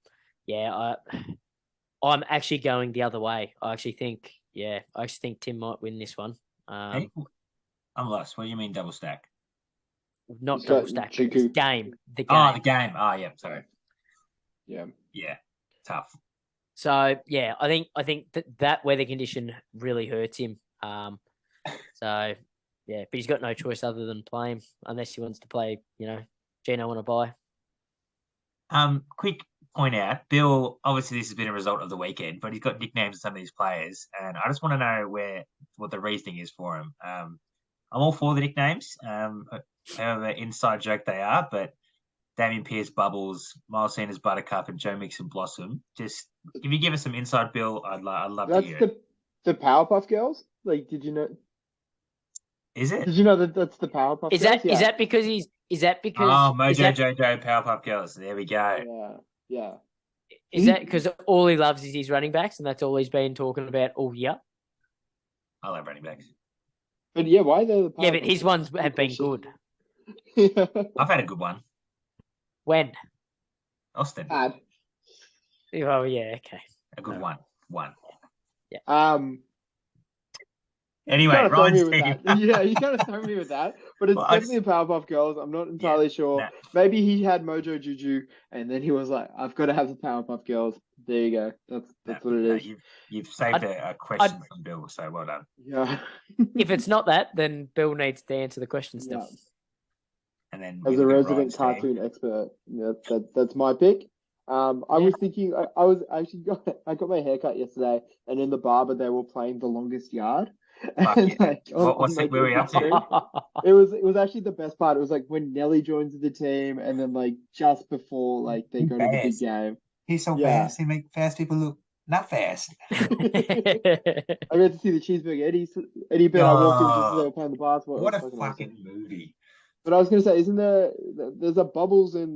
actually going the other way. I actually think Tim might win this one. I'm lost. What do you mean double stack? Not double stack. It's game. The game. Oh, the game. Oh, yeah. Sorry. Yeah. Tough. So I think that weather condition really hurts him. But he's got no choice other than play him unless he wants to play. Gino on a bye. Quick point out, Bill. Obviously, this has been a result of the weekend, but he's got nicknames of some of these players, and I just want to know what the reasoning is for him. I'm all for the nicknames, however inside joke they are, but Damian Pierce, Bubbles, Miles Sanders, Buttercup, and Joe Mixon, Blossom. Just if you give us some insight, Bill, I'd love to hear it. That's the Powerpuff Girls? Like, did you know? Is it? Did you know that's the Powerpuff Girls? Is that because he's? Is that because? Oh, Mojo Jojo, Powerpuff Girls. There we go. Yeah. Is that because all he loves is his running backs, and that's all he's been talking about all year? I love running backs. But why the? Yeah, but his ones have been good. I've had a good one. When? Austin. Bad. Oh yeah, okay. A good one. He's Anyway, kind of thrown me Ryan's with team. that. Yeah, he's kind of thrown me with that. But it's Well, I definitely a Powerpuff Girls. I'm not entirely sure. nah. Maybe he had Mojo Juju, and then he was like, "I've got to have the Powerpuff Girls." There you go. That's what it is. You've saved a question from Bill, so well done. Yeah. If it's not that, then Bill needs to answer the question still. Yeah. And then As we a look at resident Ryan's team. cartoon expert, that's my pick. I was thinking I was actually I got my haircut yesterday, and in the barber they were playing The Longest Yard. And Yeah. Where were you up to? It was actually the best part. It was like when Nelly joins the team, and then like just before like they go to the big game. He's so fast. He makes fast people look not fast. I got to see the Cheeseburger Eddie Ben. I walked in just as they were playing the basketball. What a fucking fucking awesome. movie! But I was gonna say, isn't there's a Bubbles in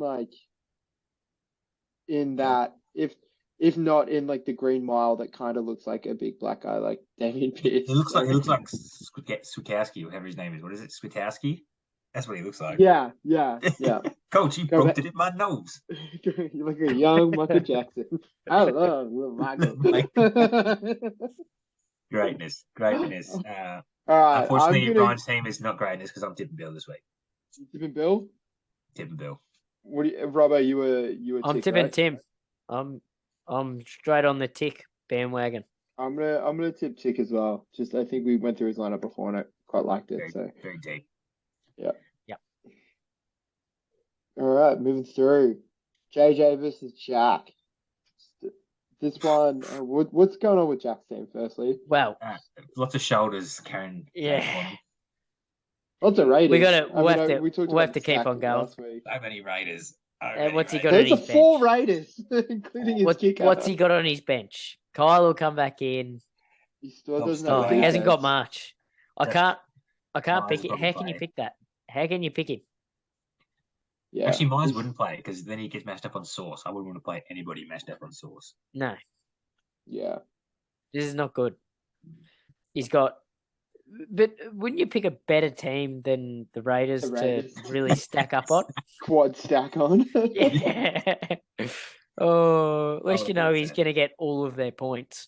that if not in like the Green Mile that kind of looks like a big black guy like Damien Pierce. He looks like Switowski, whatever his name is. What is it, Switowski? That's what he looks like. Yeah. Coach, you broke it in my nose. You're like a young Michael Jackson. I love little Michael. Greatness. All right, Unfortunately, Ryan's team is not greatness because I'm tipping Bill this week. Tipping Bill. Tipping Bill. What do you, Robbo? You were. I'm tipping Tim. I'm straight on the tick bandwagon. I'm gonna tip Tick as well. Just I think we went through his lineup before and I quite liked it. Very deep. Yeah. Yep. All right, moving through. JJ versus Jack. This one, what's going on with Jack's team? Firstly, well, lots of shoulders carrying. Yeah. Lots of Raiders. We'll have to keep on going. So many Raiders. What's he got There's on his bench? 4 Raiders, including his kicker. What's he got on his bench? Kyle will come back in. He still doesn't have he hasn't got much. I can't pick it. How can you pick that? How can you pick him? Yeah. Actually, Myers wouldn't play because then he gets matched up on Source. I wouldn't want to play anybody matched up on Source. No. Yeah. This is not good. He's got. But wouldn't you pick a better team than the Raiders to really stack up on? Quad stack on. Yeah. Oh, at least you know he's going to get all of their points.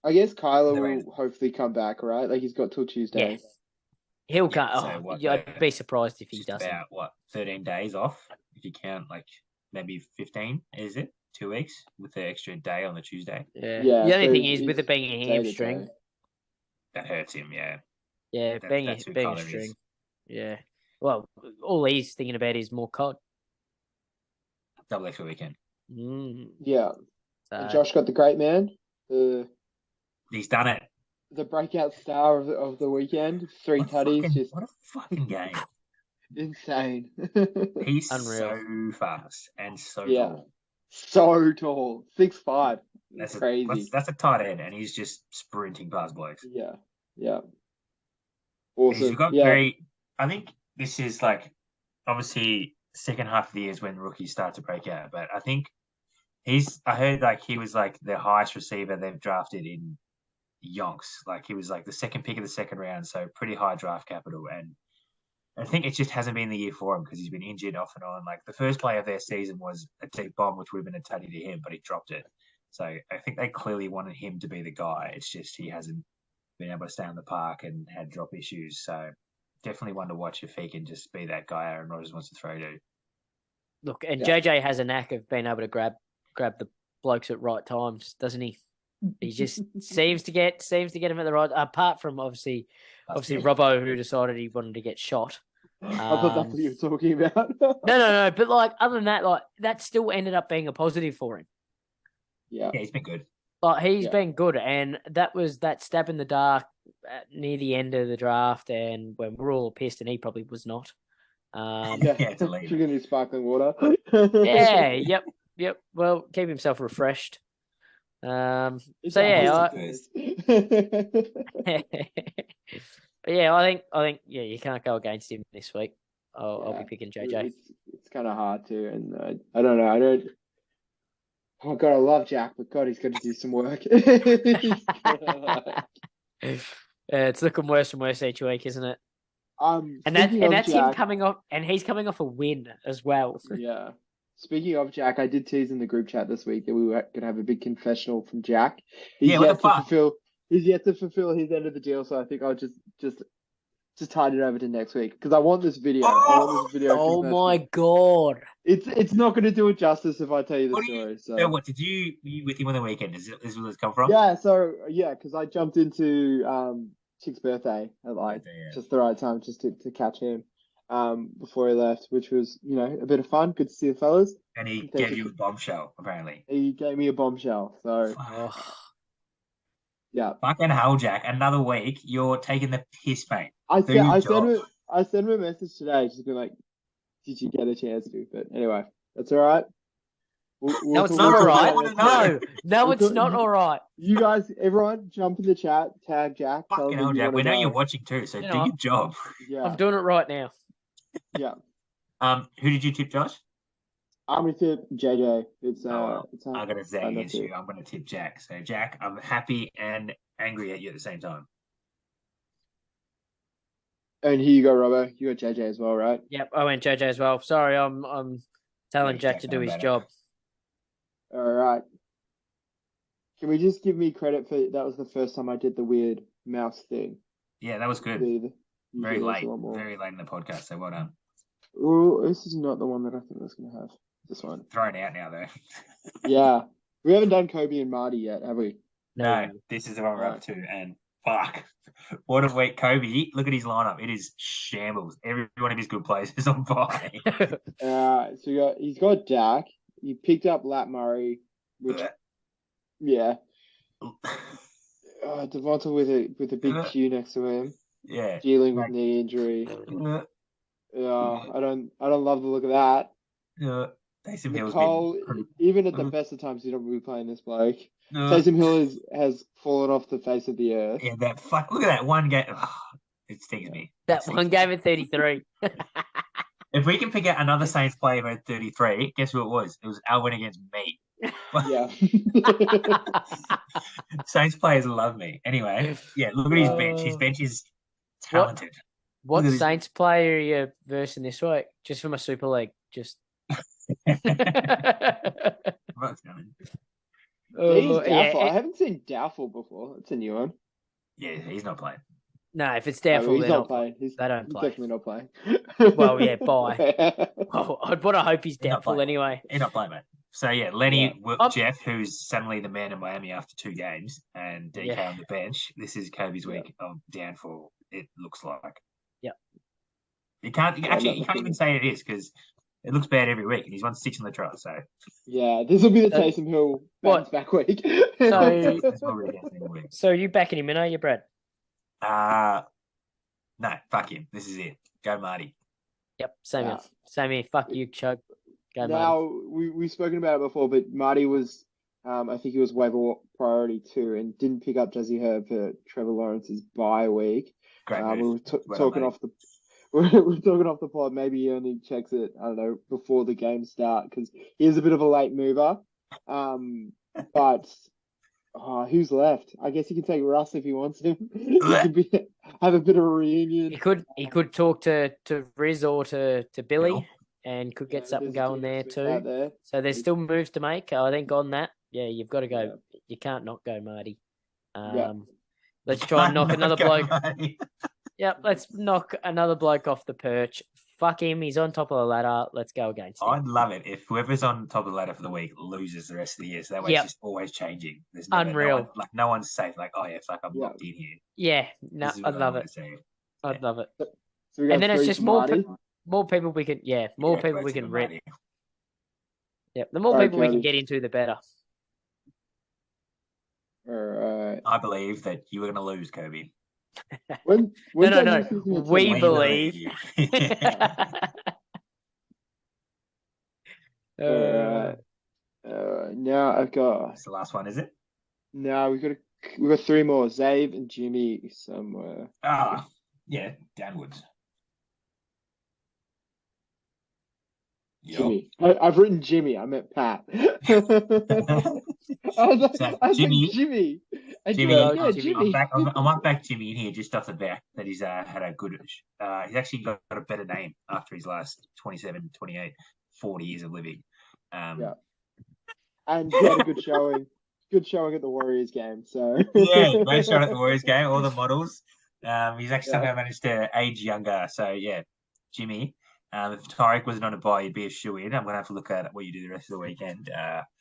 I guess Kyler will hopefully come back, right? Like he's got till Tuesday. Yeah. He'll come. I'd be surprised if he doesn't. About 13 days off, if you count like maybe 15, is it? 2 weeks with the extra day on the Tuesday. Yeah. The only thing is, with it being a hamstring, that hurts him. Yeah. Yeah, being a string. Yeah. Well, all he's thinking about is more COD. Double extra weekend. Yeah. And Josh got the great man. He's done it. The breakout star of the weekend. 3 tutties. What a fucking game. Insane. He's unreal. So fast and so tall. So tall. 6'5". That's crazy. That's a tight end, and he's just sprinting past blokes. Yeah. Awesome. I think this is like obviously second half of the year is when rookies start to break out, but I think I heard like he was like the highest receiver they've drafted in yonks. Like he was like the second pick of the second round, so pretty high draft capital. And I think it just hasn't been the year for him because he's been injured off and on. Like the first play of their season was a deep bomb, which would have been a tutty to him, but he dropped it. So I think they clearly wanted him to be the guy. It's just he hasn't been able to stay on the park and had drop issues. So definitely one to watch if he can just be that guy Aaron Rodgers wants to throw to. Look, and JJ has a knack of being able to grab the blokes at right times, doesn't he? He just seems to get him at the right. Apart from obviously Robbo, who decided he wanted to get shot. I thought that's what you were talking about. No. But like other than that, like that still ended up being a positive for him. Yeah, he's been good. Like he's been good, and that was that stab in the dark near the end of the draft, and when we're all pissed, and he probably was not. Drinking his sparkling water. Yep. Well, keep himself refreshed. I think you can't go against him this week. I'll be picking JJ. It's kind of hard to, and I don't know. Oh God, I love Jack, but God, he's got to do some work. It's looking worse and worse each week, isn't it? That's him coming off, and he's coming off a win as well. Yeah. Speaking of Jack, I did tease in the group chat this week that we were gonna have a big confessional from Jack. Yeah, He's what the yet to fuck? fulfill. He's yet to fulfill his end of the deal, so I think I'll just tide it over to next week because I want this video. I want this video Oh my confession. God. It's not going to do it justice if I tell you the What do you? story. What did you? Were you with him on the weekend? Is where this come from? Yeah, so yeah, because I jumped into Chick's birthday at like Yeah. just the right time just to catch him before he left, which was a bit of fun. Good to see the fellas. And he Thanks gave you a bombshell, apparently. He gave me a bombshell. So Oh. yeah, Fucking hell, Jack. Another week, you're taking the piss, mate. I Do sent your I job. sent him I sent him a message today, just being like, "Did you get a chance to?" But anyway, that's all right. No, it's we'll not all talk right. about it No, no, We'll it's talk- not all right. You guys, everyone, jump in the chat, tag Jack, tell Fucking him hell, that you Jack. want We to know you're know. watching too, so You do know, your job. Yeah, I'm doing it right now. yeah. Who did you tip, Josh? I'm gonna tip JJ. It's Well, it's I got to zag hard not against to. you. I'm going to tip Jack. So, Jack, I'm happy and angry at you at the same time. And here you go, Robbo. You got JJ as well, right? Yep, I went JJ as well. Sorry, I'm telling Yeah, Jack Jack to do done his better. job. All right. Can we just give me credit for that was the first time I did the weird mouse thing. Yeah, that was good. Usually Very there's late. a lot more. Very late in the podcast, so well done. Oh, this is not the one that I thought I was gonna have. This one. Thrown out now, though. Yeah. We haven't done Kobe and Marty yet, have we? No, this is the one we're up to, and fuck. What a week, Kobe. Look at his lineup. It is shambles. Every one of his good players is on bye. So he's got Dak. He picked up Lat Murray, which yeah. Devonta with a big Q next to him, Yeah. dealing with knee injury. I don't love the look of that. Taysom Hill's Nicole, been... even at the best of times, you don't be playing this bloke. Uh, Taysom Hill has fallen off the face of the earth. yeah, that fuck. Look at that one game. Oh, it stings me. That one game at 33. If we can pick out another Saints player at 33, guess who it was? It was Alwyn against me. Yeah. Saints players love me. Anyway, yeah, look at his bench. His bench is talented. What Saints player are you versing this week? Just for my Super League. Just. Doubtful. I haven't seen Doubtful before. It's a new one. Yeah, he's not playing. No, if it's doubtful, he's not playing. They don't play. Definitely not playing. Well, yeah, bye. Well, I'd want to hope he's doubtful anyway. He's not playing, mate. So, yeah, Lenny, Jeff, who's suddenly the man in Miami after 2 games, and DK on the bench. This is Kobe's week of downfall, it looks like. Yep. You can't even say it is because it looks bad every week, and he's won 6 in the trial. So yeah, this will be the Taysom Hill bounce back week. So are you backing him in, are you, Brad? No, fuck him. This is it. Go Marty. Yep, same here. Same here. Fuck you, Chug. Go now Marty. we've spoken about it before, but Marty was I think he was waiver priority 2 and didn't pick up Jesse Herb for Trevor Lawrence's bye week. Great we were talking off the we're talking off the pod. Maybe he only checks it, I don't know, before the game start because he is a bit of a late mover. But who's left? I guess he can take Russ if he wants him. He could have a bit of a reunion. He could talk to Riz or to Billy and could get something going there too. So there's still moves to make. I think on that, you've got to go. Yeah. You can't not go, Marty. Let's try and knock another bloke. Yep, let's knock another bloke off the perch. Fuck him. He's on top of the ladder. Let's go against him. I'd love it if whoever's on top of the ladder for the week loses the rest of the year. So that way it's just always changing. There's never, unreal. No one's safe. Like, oh yeah, fuck, I'm locked in here. Yeah, no, I'd love it. I'd love it. So and then it's just more people we can, more people we can rip. Yep, the more people we can get into, the better. All right. I believe that you were going to lose, Kobe. No. We believe. Now I've got. That's the last one, is it? No, we've got 3 more. Zave and Jimmy somewhere. Yeah, downwards. Jimmy. I've written Jimmy. I meant Pat. I was Jimmy. Jimmy. Jimmy. I might back Jimmy in here just off the back that he's had a good. He's actually got a better name after his last 27, 28, 40 years of living. Yeah. And he had a good showing. Good showing at the Warriors game. So yeah, great shot at the Warriors game. All the models. He's actually Yeah. somehow managed to age younger. So yeah, Jimmy. If Tyreek wasn't on a bye, he'd be a shoe-in. I'm gonna have to look at what you do the rest of the weekend.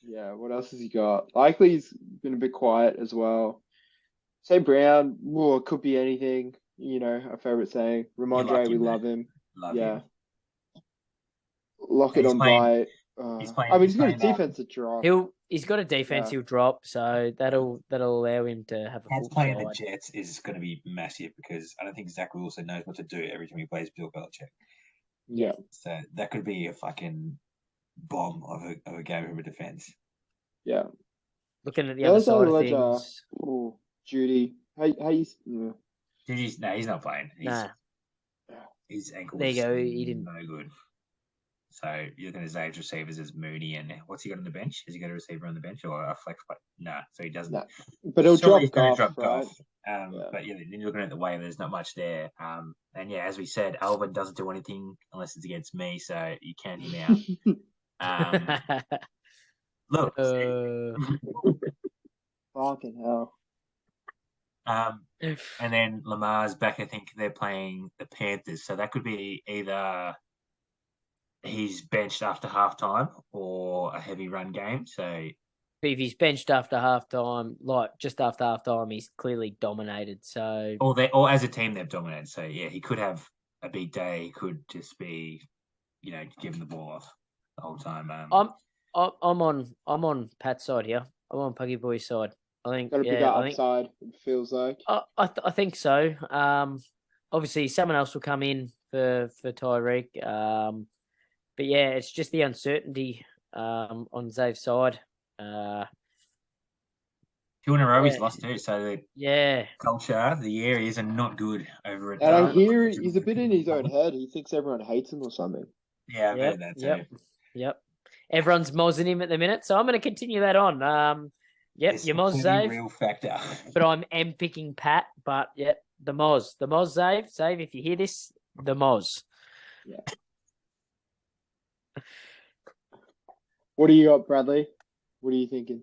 Yeah, what else has he got? Likely he's been a bit quiet as well. St. Brown, well, it could be anything. You know, our favorite saying. You like Ramondre, we him, love mate. him. Love Yeah. him. Lock And it on by. He's I mean, he's got a playing. defense to drop. He's got a defense. Yeah. He'll drop, so that'll allow him to have a Cats full playing the side. Jets is going to be massive because I don't think Zach Wilson knows what to do every time he plays Bill Belichick. Yeah. So that could be a fucking bomb of a game of a defense. Yeah. Looking at the other side of things. Judy. How you? Yeah. He's not playing. Nah. His ankle. There you go. He didn't. No good. So you're going to Zave's receivers as Mooney, and what's he got on the bench? Has he got a receiver on the bench or a flex? No, so he doesn't. Nah. But he'll Surely drop he's Goff, gonna right? Goff. But yeah, then you're looking at the way there's not much there. And yeah, as we said, Alvin doesn't do anything unless it's against me, so you count him out. Look, Fucking hell. and then Lamar's back. I think they're playing the Panthers, so that could be either he's benched after halftime or a heavy run game. So if he's benched after halftime, like just after halftime, he's clearly dominated. So or as a team they've dominated. So yeah, he could have a big day. He could just be, giving the ball off the whole time. I'm on Pat's side here. I'm on Puggy Boy's side. I think Got a bigger upside. It feels like. I think so. Obviously someone else will come in for Tyreek. But yeah, it's just the uncertainty on Zave's side. 2 in a row he's lost too. So the culture, the areas are not good over at. And I hear he's a bit in his own head. He thinks everyone hates him or something. Yeah, I've heard that too. Yep. Everyone's mozzing him at the minute, so I'm going to continue that on. Yep, your Moz Zave. Real factor. But I'm picking Pat. But yep, the Moz Zave. Zave, if you hear this, the Moz. Yeah. What do you got, Bradley? What are you thinking?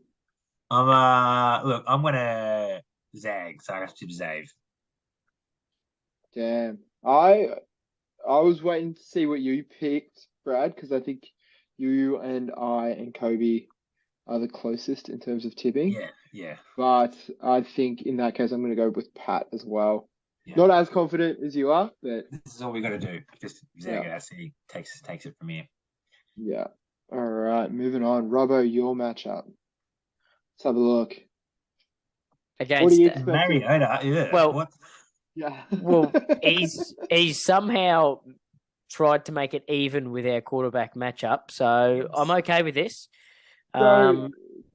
I'm gonna zag. So I have to Zave. Damn. I was waiting to see what you picked, Brad, because I think you and I and Kobe are the closest in terms of tipping. Yeah. But I think in that case, I'm going to go with Pat as well. Yeah. Not as confident as you are, but this is all we got to do. Just zag it. I see takes it from here. Yeah. All right, moving on. Robbo, your matchup. Let's have a look. Against what do you expect? Mariota, yeah. Well, what? Yeah. Well, he's somehow tried to make it even with our quarterback matchup, so I'm okay with this. So,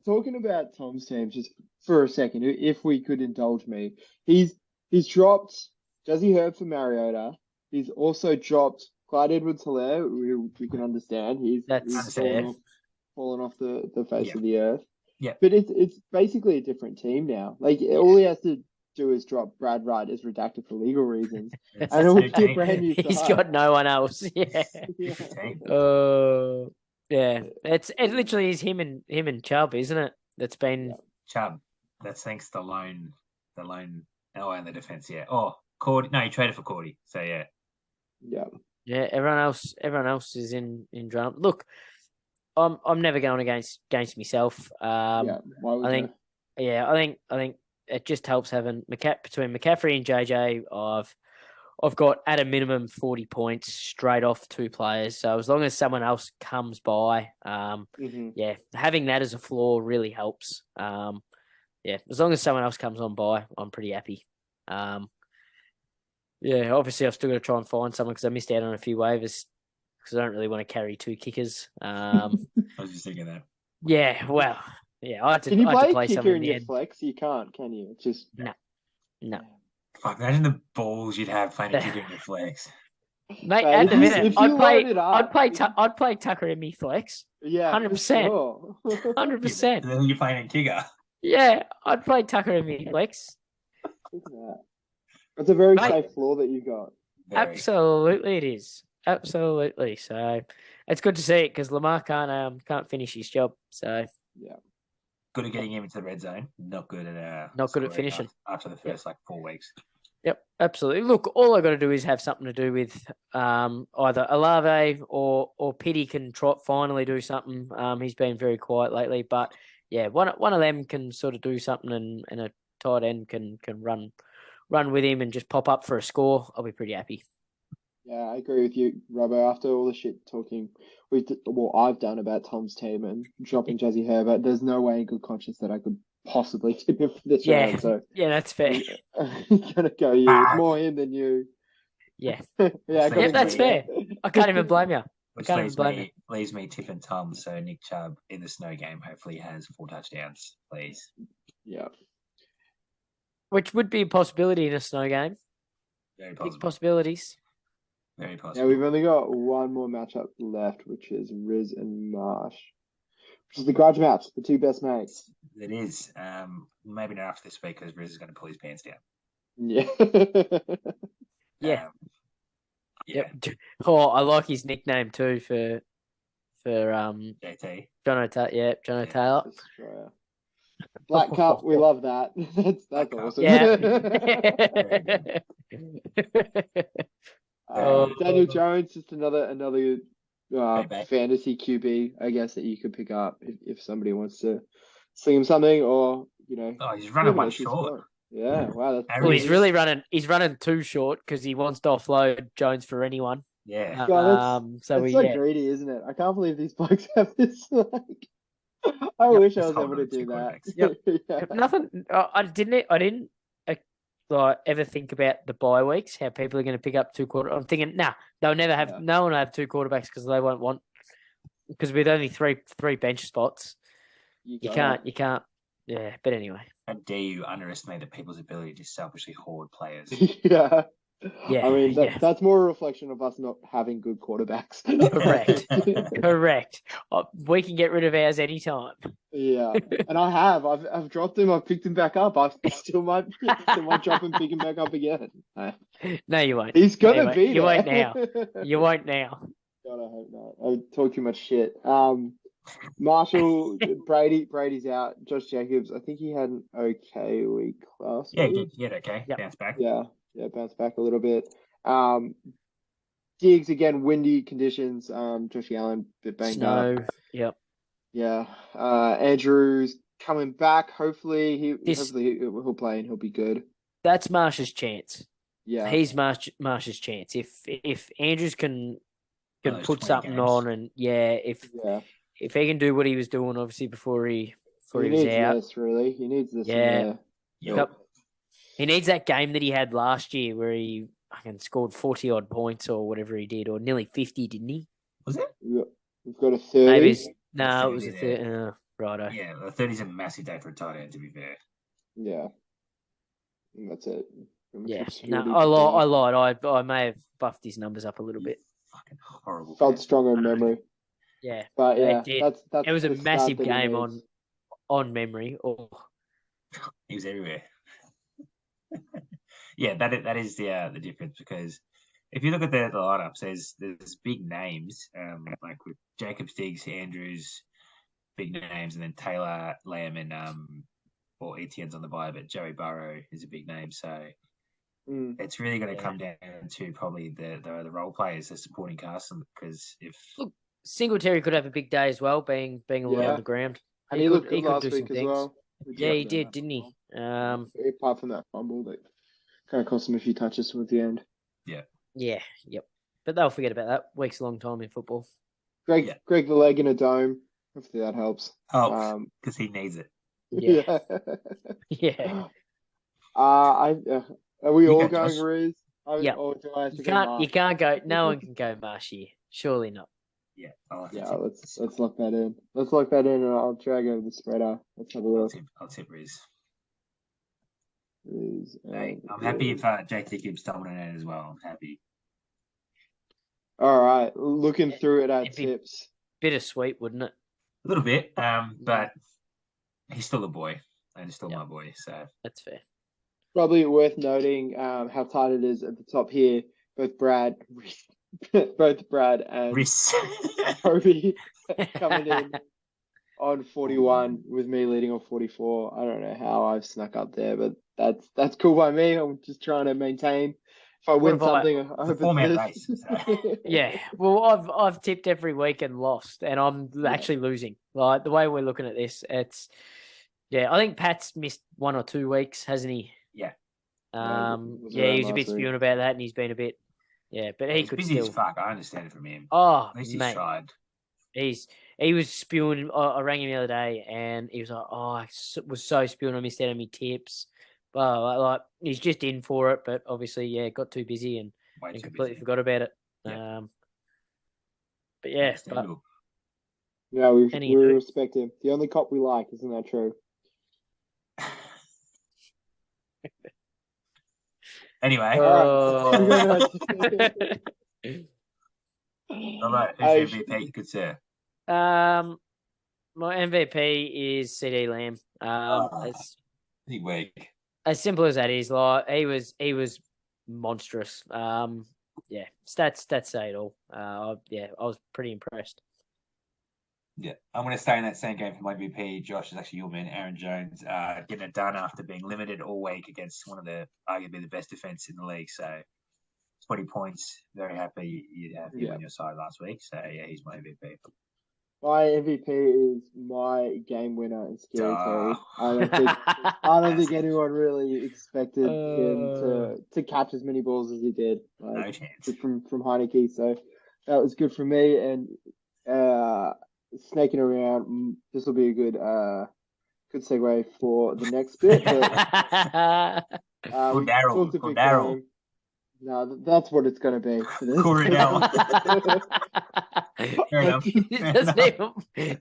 talking about Tom's team, just for a second, if we could indulge me, he's dropped Jazzy Herb for Mariota. He's also dropped Clyde Edwards-Helaire, we can understand. He's fallen off the face of the earth. Yeah. But it's basically a different team now. Like all he has to do is drop Brad Wright as redacted for legal reasons, and it'll be a brand new start. He's got no one else. Yeah. It literally is him and Chubb, isn't it? That's been Chubb. That's thanks to the loan. And the defense. Yeah. Oh, Cordy. No, he traded for Cordy. So yeah. Yeah. Everyone else is in drum. Look, I'm never going against myself. Why would I think it just helps having between McCaffrey and JJ. I've got at a minimum 40 points straight off 2 players. So as long as someone else comes by, having that as a floor really helps. As long as someone else comes on by, I'm pretty happy. Obviously I've still got to try and find someone because I missed out on a few waivers because I don't really want to carry 2 kickers. I was just thinking that. Yeah, well, I had to. Can you play kicker in your flex? You can't, can you? It's just no. Fuck! Imagine the balls you'd have playing a kicker in your flex. Mate, at the minute, I'd play Tucker in me flex. Yeah, 100%. 100%. Then you're playing in kicker. Yeah, I'd play Tucker in me flex. Look at that. It's a very safe floor that you've got. Absolutely, it is. Absolutely. So it's good to see it because Lamar can't finish his job. So Yeah. Good at getting him into the red zone. Not good at not good at scoring finishing. after the first 4 weeks. Yep, absolutely. Look, all I got to do is have something to do with either Alave or Pity can finally do something. He's been very quiet lately, but yeah, one of them can sort of do something, and a tight end can run with him and just pop up for a score. I'll be pretty happy. Yeah, I agree with you, Robbo. After all the shit talking I've done about Tom's team and dropping Jazzy Herbert, there's no way in good conscience that I could possibly tip him for this round. So Yeah, that's fair. I'm gonna go you. It's more him than you. Yeah, yeah, yep, that's fair. I can't even blame you. Which leaves me tipping Tom. So Nick Chubb in the snow game hopefully has 4 touchdowns, please. Yeah. Which would be a possibility in a snow game. Very possible. Big possibilities. Very possible. Yeah, we've only got one more matchup left, which is Riz and Marsh. Which is the grudge match, the 2 best mates. It is. Maybe not after this week because Riz is going to pull his pants down. Yeah. Yeah. Yeah. Yep. Oh, I like his nickname too for JT. John Taylor. Australia. Black Cup, we love that. That's awesome. Yeah. Daniel Jones, just another Payback. fantasy QB, I guess, that you could pick up if somebody wants to sling him something, or he's running one issue short. score. Yeah, wow, that's well, he's really running. He's running too short because he wants to offload Jones for anyone. Yeah. God, that's so greedy, isn't it? I can't believe these blokes have this. I wish I was able to do that. Yep. Yeah. Nothing. I didn't ever think about the bye weeks. How people are going to pick up 2 quarter. I'm thinking, they'll never have. No one will have 2 quarterbacks because they won't want. Because with only three bench spots, you can't. Yeah, but anyway. How dare you underestimate the people's ability to selfishly hoard players? Yeah. Yeah, I mean, that's more a reflection of us not having good quarterbacks. Correct. We can get rid of ours anytime. Yeah, and I have. I've dropped him. I've picked him back up. I still might drop him, pick him back up again. No, you won't. He's gonna be there. You won't now. You won't now. God, I hope not. I talk too much shit. Marshall, Brady's out. Josh Jacobs, I think he had an okay week last week. Yeah, okay. Yep. Bounce back. Yeah, bounce back a little bit. Diggs again, windy conditions. Josh Allen, a bit banged up. Yep. Yeah. Andrews coming back. Hopefully he'll play and he'll be good. That's Marsh's chance. Yeah. He's Marsh's chance. If Andrews can put something on, and if he can do what he was doing, obviously before he was out. This, really. He needs this. Yeah. Yep. He needs that game that he had last year where he scored 40 odd points or whatever he did, or nearly 50, didn't he? Was it? We've got a 30. Maybe it was a 30. Righto. Yeah, the 30's a massive day for a tight end, to be fair. Yeah. And that's it. Yeah. No, I lied. I may have buffed his numbers up a little bit. Fucking horrible. Felt stronger in memory. Yeah. But yeah, it that's it was a massive game on memory. Oh. He was everywhere. Yeah, that is the difference, because if you look at the lineups, there's big names, like with Jacobs, Diggs, Andrews, big names, and then Taylor, Lamb, and Etienne's on the bye, but Joey Burrow is a big name. So it's really going to come down to probably the role players, the supporting cast, because Singletary could have a big day as well, being away on the ground. And he looked good last week as things. well. Yeah, he did, didn't he? Apart from that fumble that kind of cost him a few touches towards the end. Yeah. Yeah, yep. But they'll forget about that. Week's a long time in football. Greg the leg in a dome. Hopefully that helps. Oh, because he needs it. Yeah. Yeah. Are we all going Riz? Yeah. You can't go. No one can go Marsh here. Surely not. Yeah. Let's lock that in. Let's lock that in, and I'll drag over the spreader. Let's have a look. I'll tip Riz. Hey, I'm happy if JT keeps dominating as well. I'm happy. All right, looking through it at tips. Bittersweet, wouldn't it? A little bit, but he's still a boy, and he's still my boy. So that's fair. Probably worth noting how tight it is at the top here. Both Brad, both Brad and Riss. Toby coming in on 41 with me leading on 44. I don't know how I've snuck up there, but that's cool by me. I'm just trying to maintain. If I win something, I hope format it's race. this. Yeah, well, I've tipped every week and lost, and I'm actually losing. Like the way we're looking at this, it's I think Pat's missed 1 or 2 weeks, hasn't he? Yeah. He around was a bit last week. spewing about that, and he's been a bit, but he He's could busy still. as fuck. I understand it from him. Oh, At least he's mate, tried. he was spewing. I rang him the other day, and he was like, "Oh, I was so spewing. I missed out on my tips." But like he's just in for it, but obviously, got too busy and completely forgot about it. Yeah. But yeah, yeah, we respect him. The only cop we like, isn't that true? Anyway. Oh. Alright, who's your MVP, good sir? My MVP is CD Lamb. Weak. As simple as that is, like he was monstrous. Stats say it all. I was pretty impressed. Yeah, I'm going to stay in that same game for my MVP. Josh is actually your man, Aaron Jones, getting it done after being limited all week against one of arguably the best defense in the league. So 20 points. Very happy you have him on your side last week. So yeah, he's my MVP. My MVP is my game winner in Scary Terry. I don't think anyone really expected him to catch as many balls as he did. No chance. From Heineke. So that was good for me. And snaking around, this will be a good segue for the next bit. But, Daryl. No, that's what it's going to be. Coronel.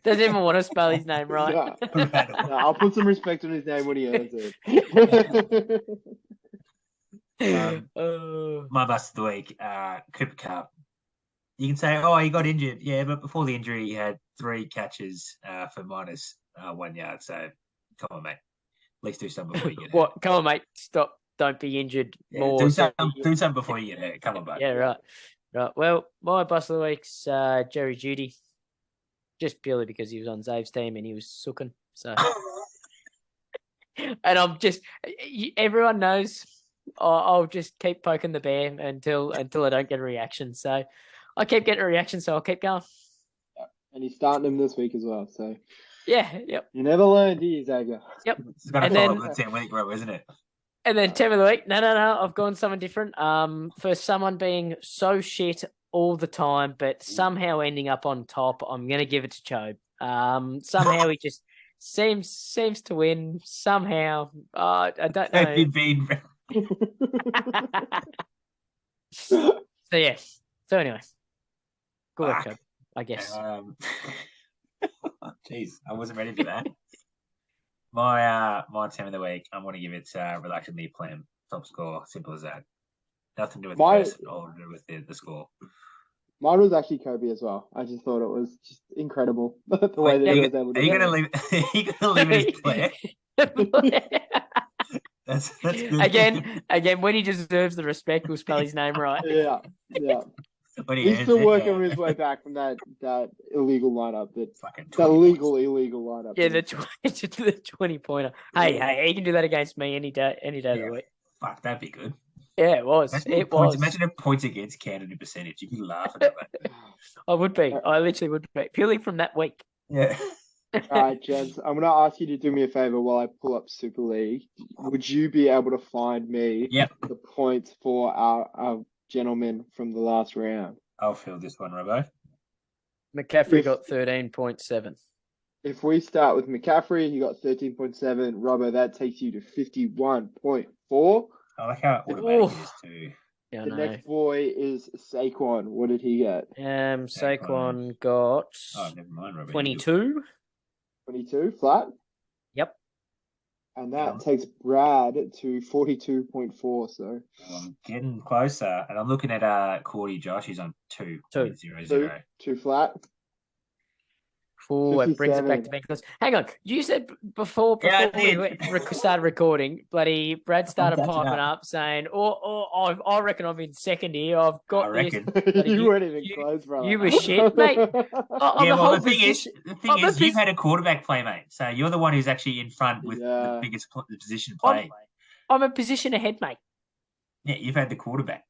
Doesn't even want to spell his name right. No, I'll put some respect on his name when he earns it. My bust of the week, Cooper Cup. You can say, he got injured. Yeah, but before the injury, he had 3 catches for minus 1 yard. So, come on, mate. At least do something before you get hurt. What? Come on, mate. Stop. Don't be injured more. Do something before you get hurt. Come on, mate. Yeah, right. Well, my bust of the week's Jerry Judy. Just purely because he was on Zave's team and he was sooking. So, and I'm just, everyone knows I'll just keep poking the bear until I don't get a reaction. So I keep getting a reaction, so I'll keep going. Yeah. And he's starting him this week as well. So yep. You never learn, do you, Xavier? Yep. It's going to follow the 10-week row, isn't it? And then team of the week. No. I've gone something different. For someone being so shit all the time, but somehow ending up on top, I'm going to give it to Chobe. Somehow he just seems to win. Somehow, I don't know. So anyway, good work, Chobe, I guess. Jeez, I wasn't ready for that. My team of the week, I'm going to give it reluctantly Plem. Top score, simple as that. Nothing to do with the person or to do with the score. Mine was actually Kobe as well. I just thought it was just incredible the way that he was able to. Are you going to leave it as Plem? That's good. Again, when he deserves the respect, we'll spell his name right. Yeah. He's still working his way back from that illegal lineup. That illegal lineup. Yeah, the 20-pointer. Hey, he can do that against me any day of the week. Fuck, that'd be good. Yeah, it was. Imagine a points against Canada percentage. You'd be laughing at that. I would be. I literally would be. Purely from that week. Yeah. All right, gents. I'm going to ask you to do me a favor while I pull up Super League. Would you be able to find me the points for our gentleman from the last round? I'll fill this one, Robbo. McCaffrey got 13.7. If we start with McCaffrey, he got 13.7. Robbo, that takes you to 51.4. I like how automatic it is too. Yeah, the next boy is Saquon. What did he get? Saquon got never mind, Robbo. 22. 22 flat? Yep. And that takes Brad to 42.4. So I'm getting closer. And I'm looking at Cordy Josh. He's on 2.00. 2 flat. Oh, it brings it back 57. to Bengals. Hang on, you said before Yeah, I started recording, bloody Brad started catching piping up. up saying, I reckon I'm in second here. I've got I this." reckon. Bloody You weren't even close, brother. you were shit, mate. I'm Yeah, the well, whole the thing position. is, you've had a quarterback play, mate. So you're the one who's actually in front with the Yeah. biggest position play. I'm a position ahead, mate. Yeah, you've had the quarterback.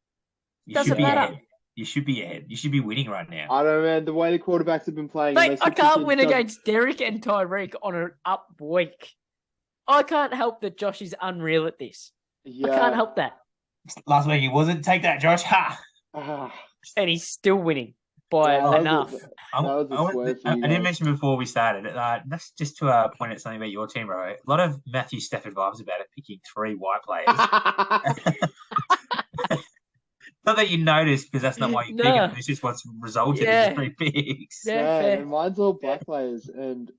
You Doesn't should be matter. ahead. You should be ahead. You should be winning right now. I don't know, man. The way the quarterbacks have been playing, Mate, unless I the can't kicker win doesn't- against Derek and Tyreek on an up week. I can't help that Josh is unreal at this. Yeah. I can't help that. Last week he wasn't. Take that, Josh. Ha! Ah, And he's still winning by that was enough. a swerve for I you didn't guys. mention before we started. That's just to point out something about your team, right? A lot of Matthew Stafford vibes about it, picking 3 white players. Not that you noticed, because that's not why you pick No. them. It's just what's resulted Yeah. in the 3 picks. Yeah, Man, fair. and mine's all black players, and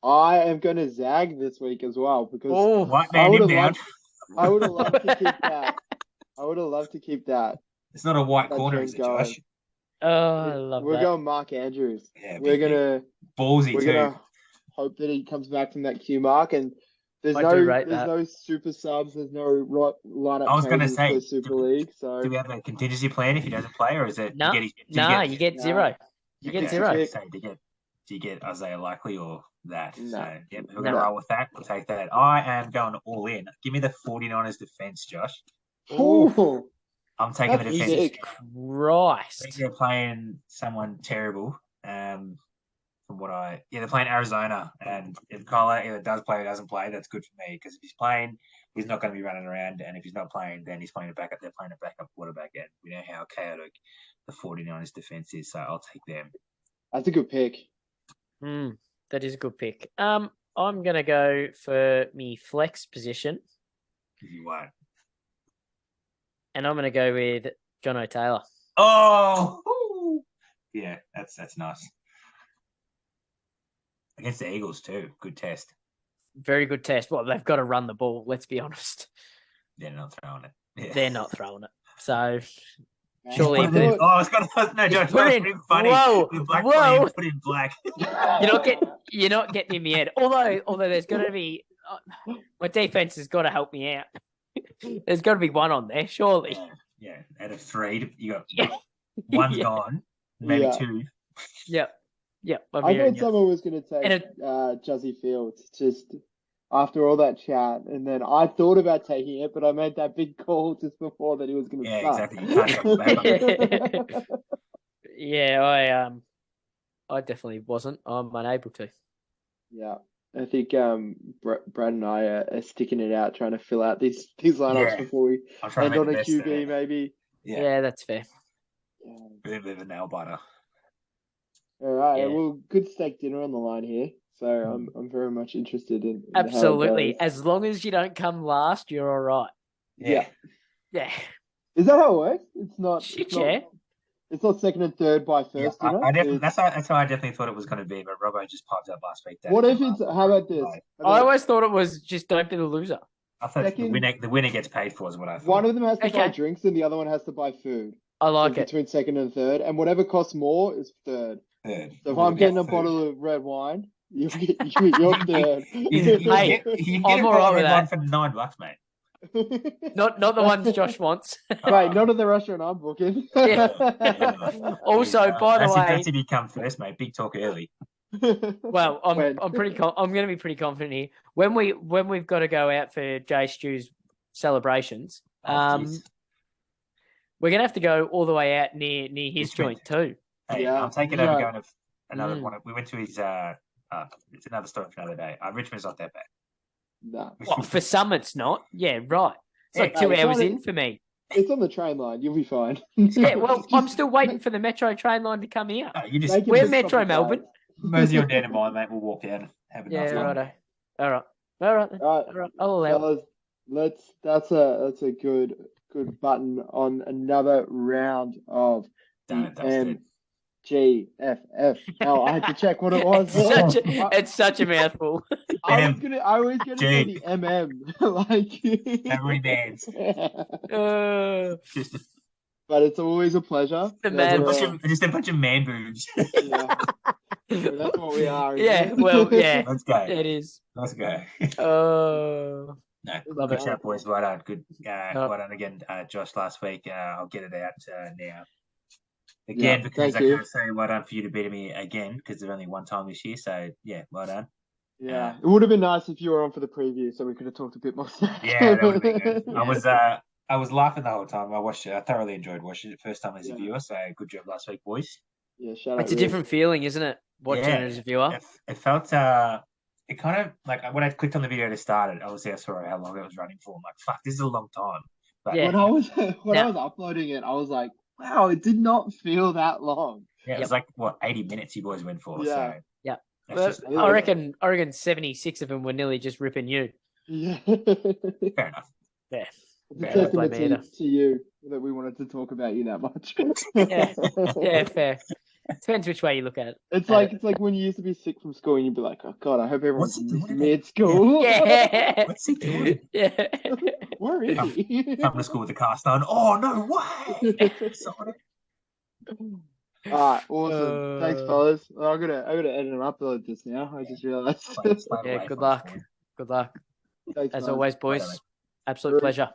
I am going to zag this week as well because Oh, White I man would have inbound. I would have loved to keep that. I would have loved to keep that. It's not a white That corner, trend is it, Josh? I love We're that. going Mark Andrews. Yeah, We're big gonna ballsy we're too. gonna hope that he comes back from that Q mark, and there's I do rate there's that. no super subs, there's no right lineup I was gonna changes say, for Super League. So Do we have a contingency plan if he doesn't play, or is it No, you you get Nah. zero. You get It's a zero. pick. So do you get Isaiah Likely or that? No. So yep, we're No. gonna roll with that. We'll take that. I am going all in. Give me the 49ers defense, Josh. Ooh, I'm taking the That's defense. sick. I think Christ. they're playing someone terrible. From what they're playing Arizona, and if Kyler either does play or doesn't play, that's good for me because if he's playing, he's not going to be running around, and if he's not playing, then he's playing a backup. They're playing a backup quarterback, and we know how chaotic the 49ers defense is, so I'll take them. that's a good pick. That is a good pick. I'm gonna go for me flex position, You won't. and I'm gonna go with John O'Taylor. Oh, yeah, that's nice. Against the Eagles too, good test. Very good test. Well, they've got to run the ball. Let's be honest. They're not throwing it. Yeah. They're not throwing it. So Man, Surely I it thought- Oh, it's got no, Josh. put That was in- pretty funny. whoa, The black whoa. player put in black. you're not getting in my head. Although there's got to be my defense has got to help me out. There's got to be one on there, surely. Yeah, out of 3, you got Yeah. one's Yeah. gone, maybe Yeah. 2. Yep. I'm I hearing thought you. someone was going to And take Juzzy Fields just after all that chat, and then I thought about taking it, but I made that big call just before that he was going to Yeah, start. exactly. You can't go back on it. Yeah, I definitely wasn't. I'm unable to. Yeah, I think Brad and I are sticking it out, trying to fill out these lineups Yeah. before we I'm trying end to on make a the best of QB it. maybe. Yeah, that's fair. Yeah. Bit of a nail biter. All right, Yeah. well, good steak dinner on the line here, so I'm very much interested in how it Absolutely. goes. As long as you don't come last, you're all right. Yeah. Yeah. Is that how it works? It's not. Shit, it's not, yeah. It's not second and third by Yeah, first dinner. that's how I definitely thought it was going to be, but Robbo just popped up last week. What if it's? How about this? Right. I always thought it was just don't be the loser. I thought Second- the winner gets paid for is what I thought. One of them has to buy Okay. drinks and the other one has to buy food. I So like it. between second and third, and whatever costs more is third. Third. So if Well, I'm getting a third. bottle of red wine, you're third. You Hey, get I'm a all bottle right of with red wine that. for $9, mate. Not the ones Josh wants. Mate, not at the restaurant I'm booking. Yeah. Also, by the way, that's if you come first, mate. Big talk early. well, When? I'm pretty. I'm going to be pretty confident here. When we've got to go out for Jay Stew's celebrations, Oh, jeez. we're going to have to go all the way out near his Richmond. joint too. Hey, Yeah, I'm taking yeah. over going to another Mm. one. We went to his. It's another story for another day. Richmond's not that bad. Nah, Well, for some, it's not. Yeah, right. It's like Yeah, 2 it's hours not- in for me. it's on the train line. You'll be fine. Yeah, well, I'm Just still waiting for the Metro train line to come here. No, you just make it We're just Metro stop Melbourne. Mosey or Dan and mine, mate. We'll walk out and have a Yeah, nice lunch. righto. All right. Then. All All right. I'll allow it. fellas, that's a good button on another round of Done and dusted. MGFFL. I had to check what it was. It's such a mouthful. I was gonna say G. the like Memory bands. But it's always a pleasure. The Never, man- Just a bunch of man boobs. yeah. Well, that's what we are. Yeah, well, yeah, Let's go. it is. Let's go. Oh, No, Love good it. chat, boys. Well done. Good. Oh. Well done again, Josh. Last week, I'll get it out now. Yeah, Again, because thank I you. can't say well done for you to beat me again because there's only one time this year. So yeah, well done. Yeah, it would have been nice if you were on for the preview, so we could have talked a bit more stuff. Yeah, that would have been good. Yeah. I was laughing the whole time. I watched it. I thoroughly enjoyed watching it first time as a Yeah. viewer. So good job last week, boys. Yeah, shout out. It's a Riz. different feeling, isn't it? Watching it as a viewer. It felt it kind of like when I clicked on the video to start it, obviously I saw how long it was running for. I'm like, fuck, this is a long time. But Yeah. When I was uploading it, I was like, wow, it did not feel that long. Yeah, it was like what 80 minutes you boys went for. Yeah. So Yeah. that's Well, just I reckon 76 of them were nearly just ripping you. Yeah. fair enough. Yeah. It's a Fair. testament Don't blame me to you that we wanted to talk about you that much. Yeah. Yeah, fair. Depends which way you look at it. It's like when you used to be sick from school and you'd be like, oh God, I hope everyone's What's he doing missing me at school. Yeah. What's he doing? Yeah. Where is he? Come to school with a cast on. Oh no way! Sorry. All right, awesome. Thanks, fellas. I gotta edit and upload this now. I just realized. Yeah, good luck. Good luck. Thanks, As fellas. always, boys. Absolute pleasure.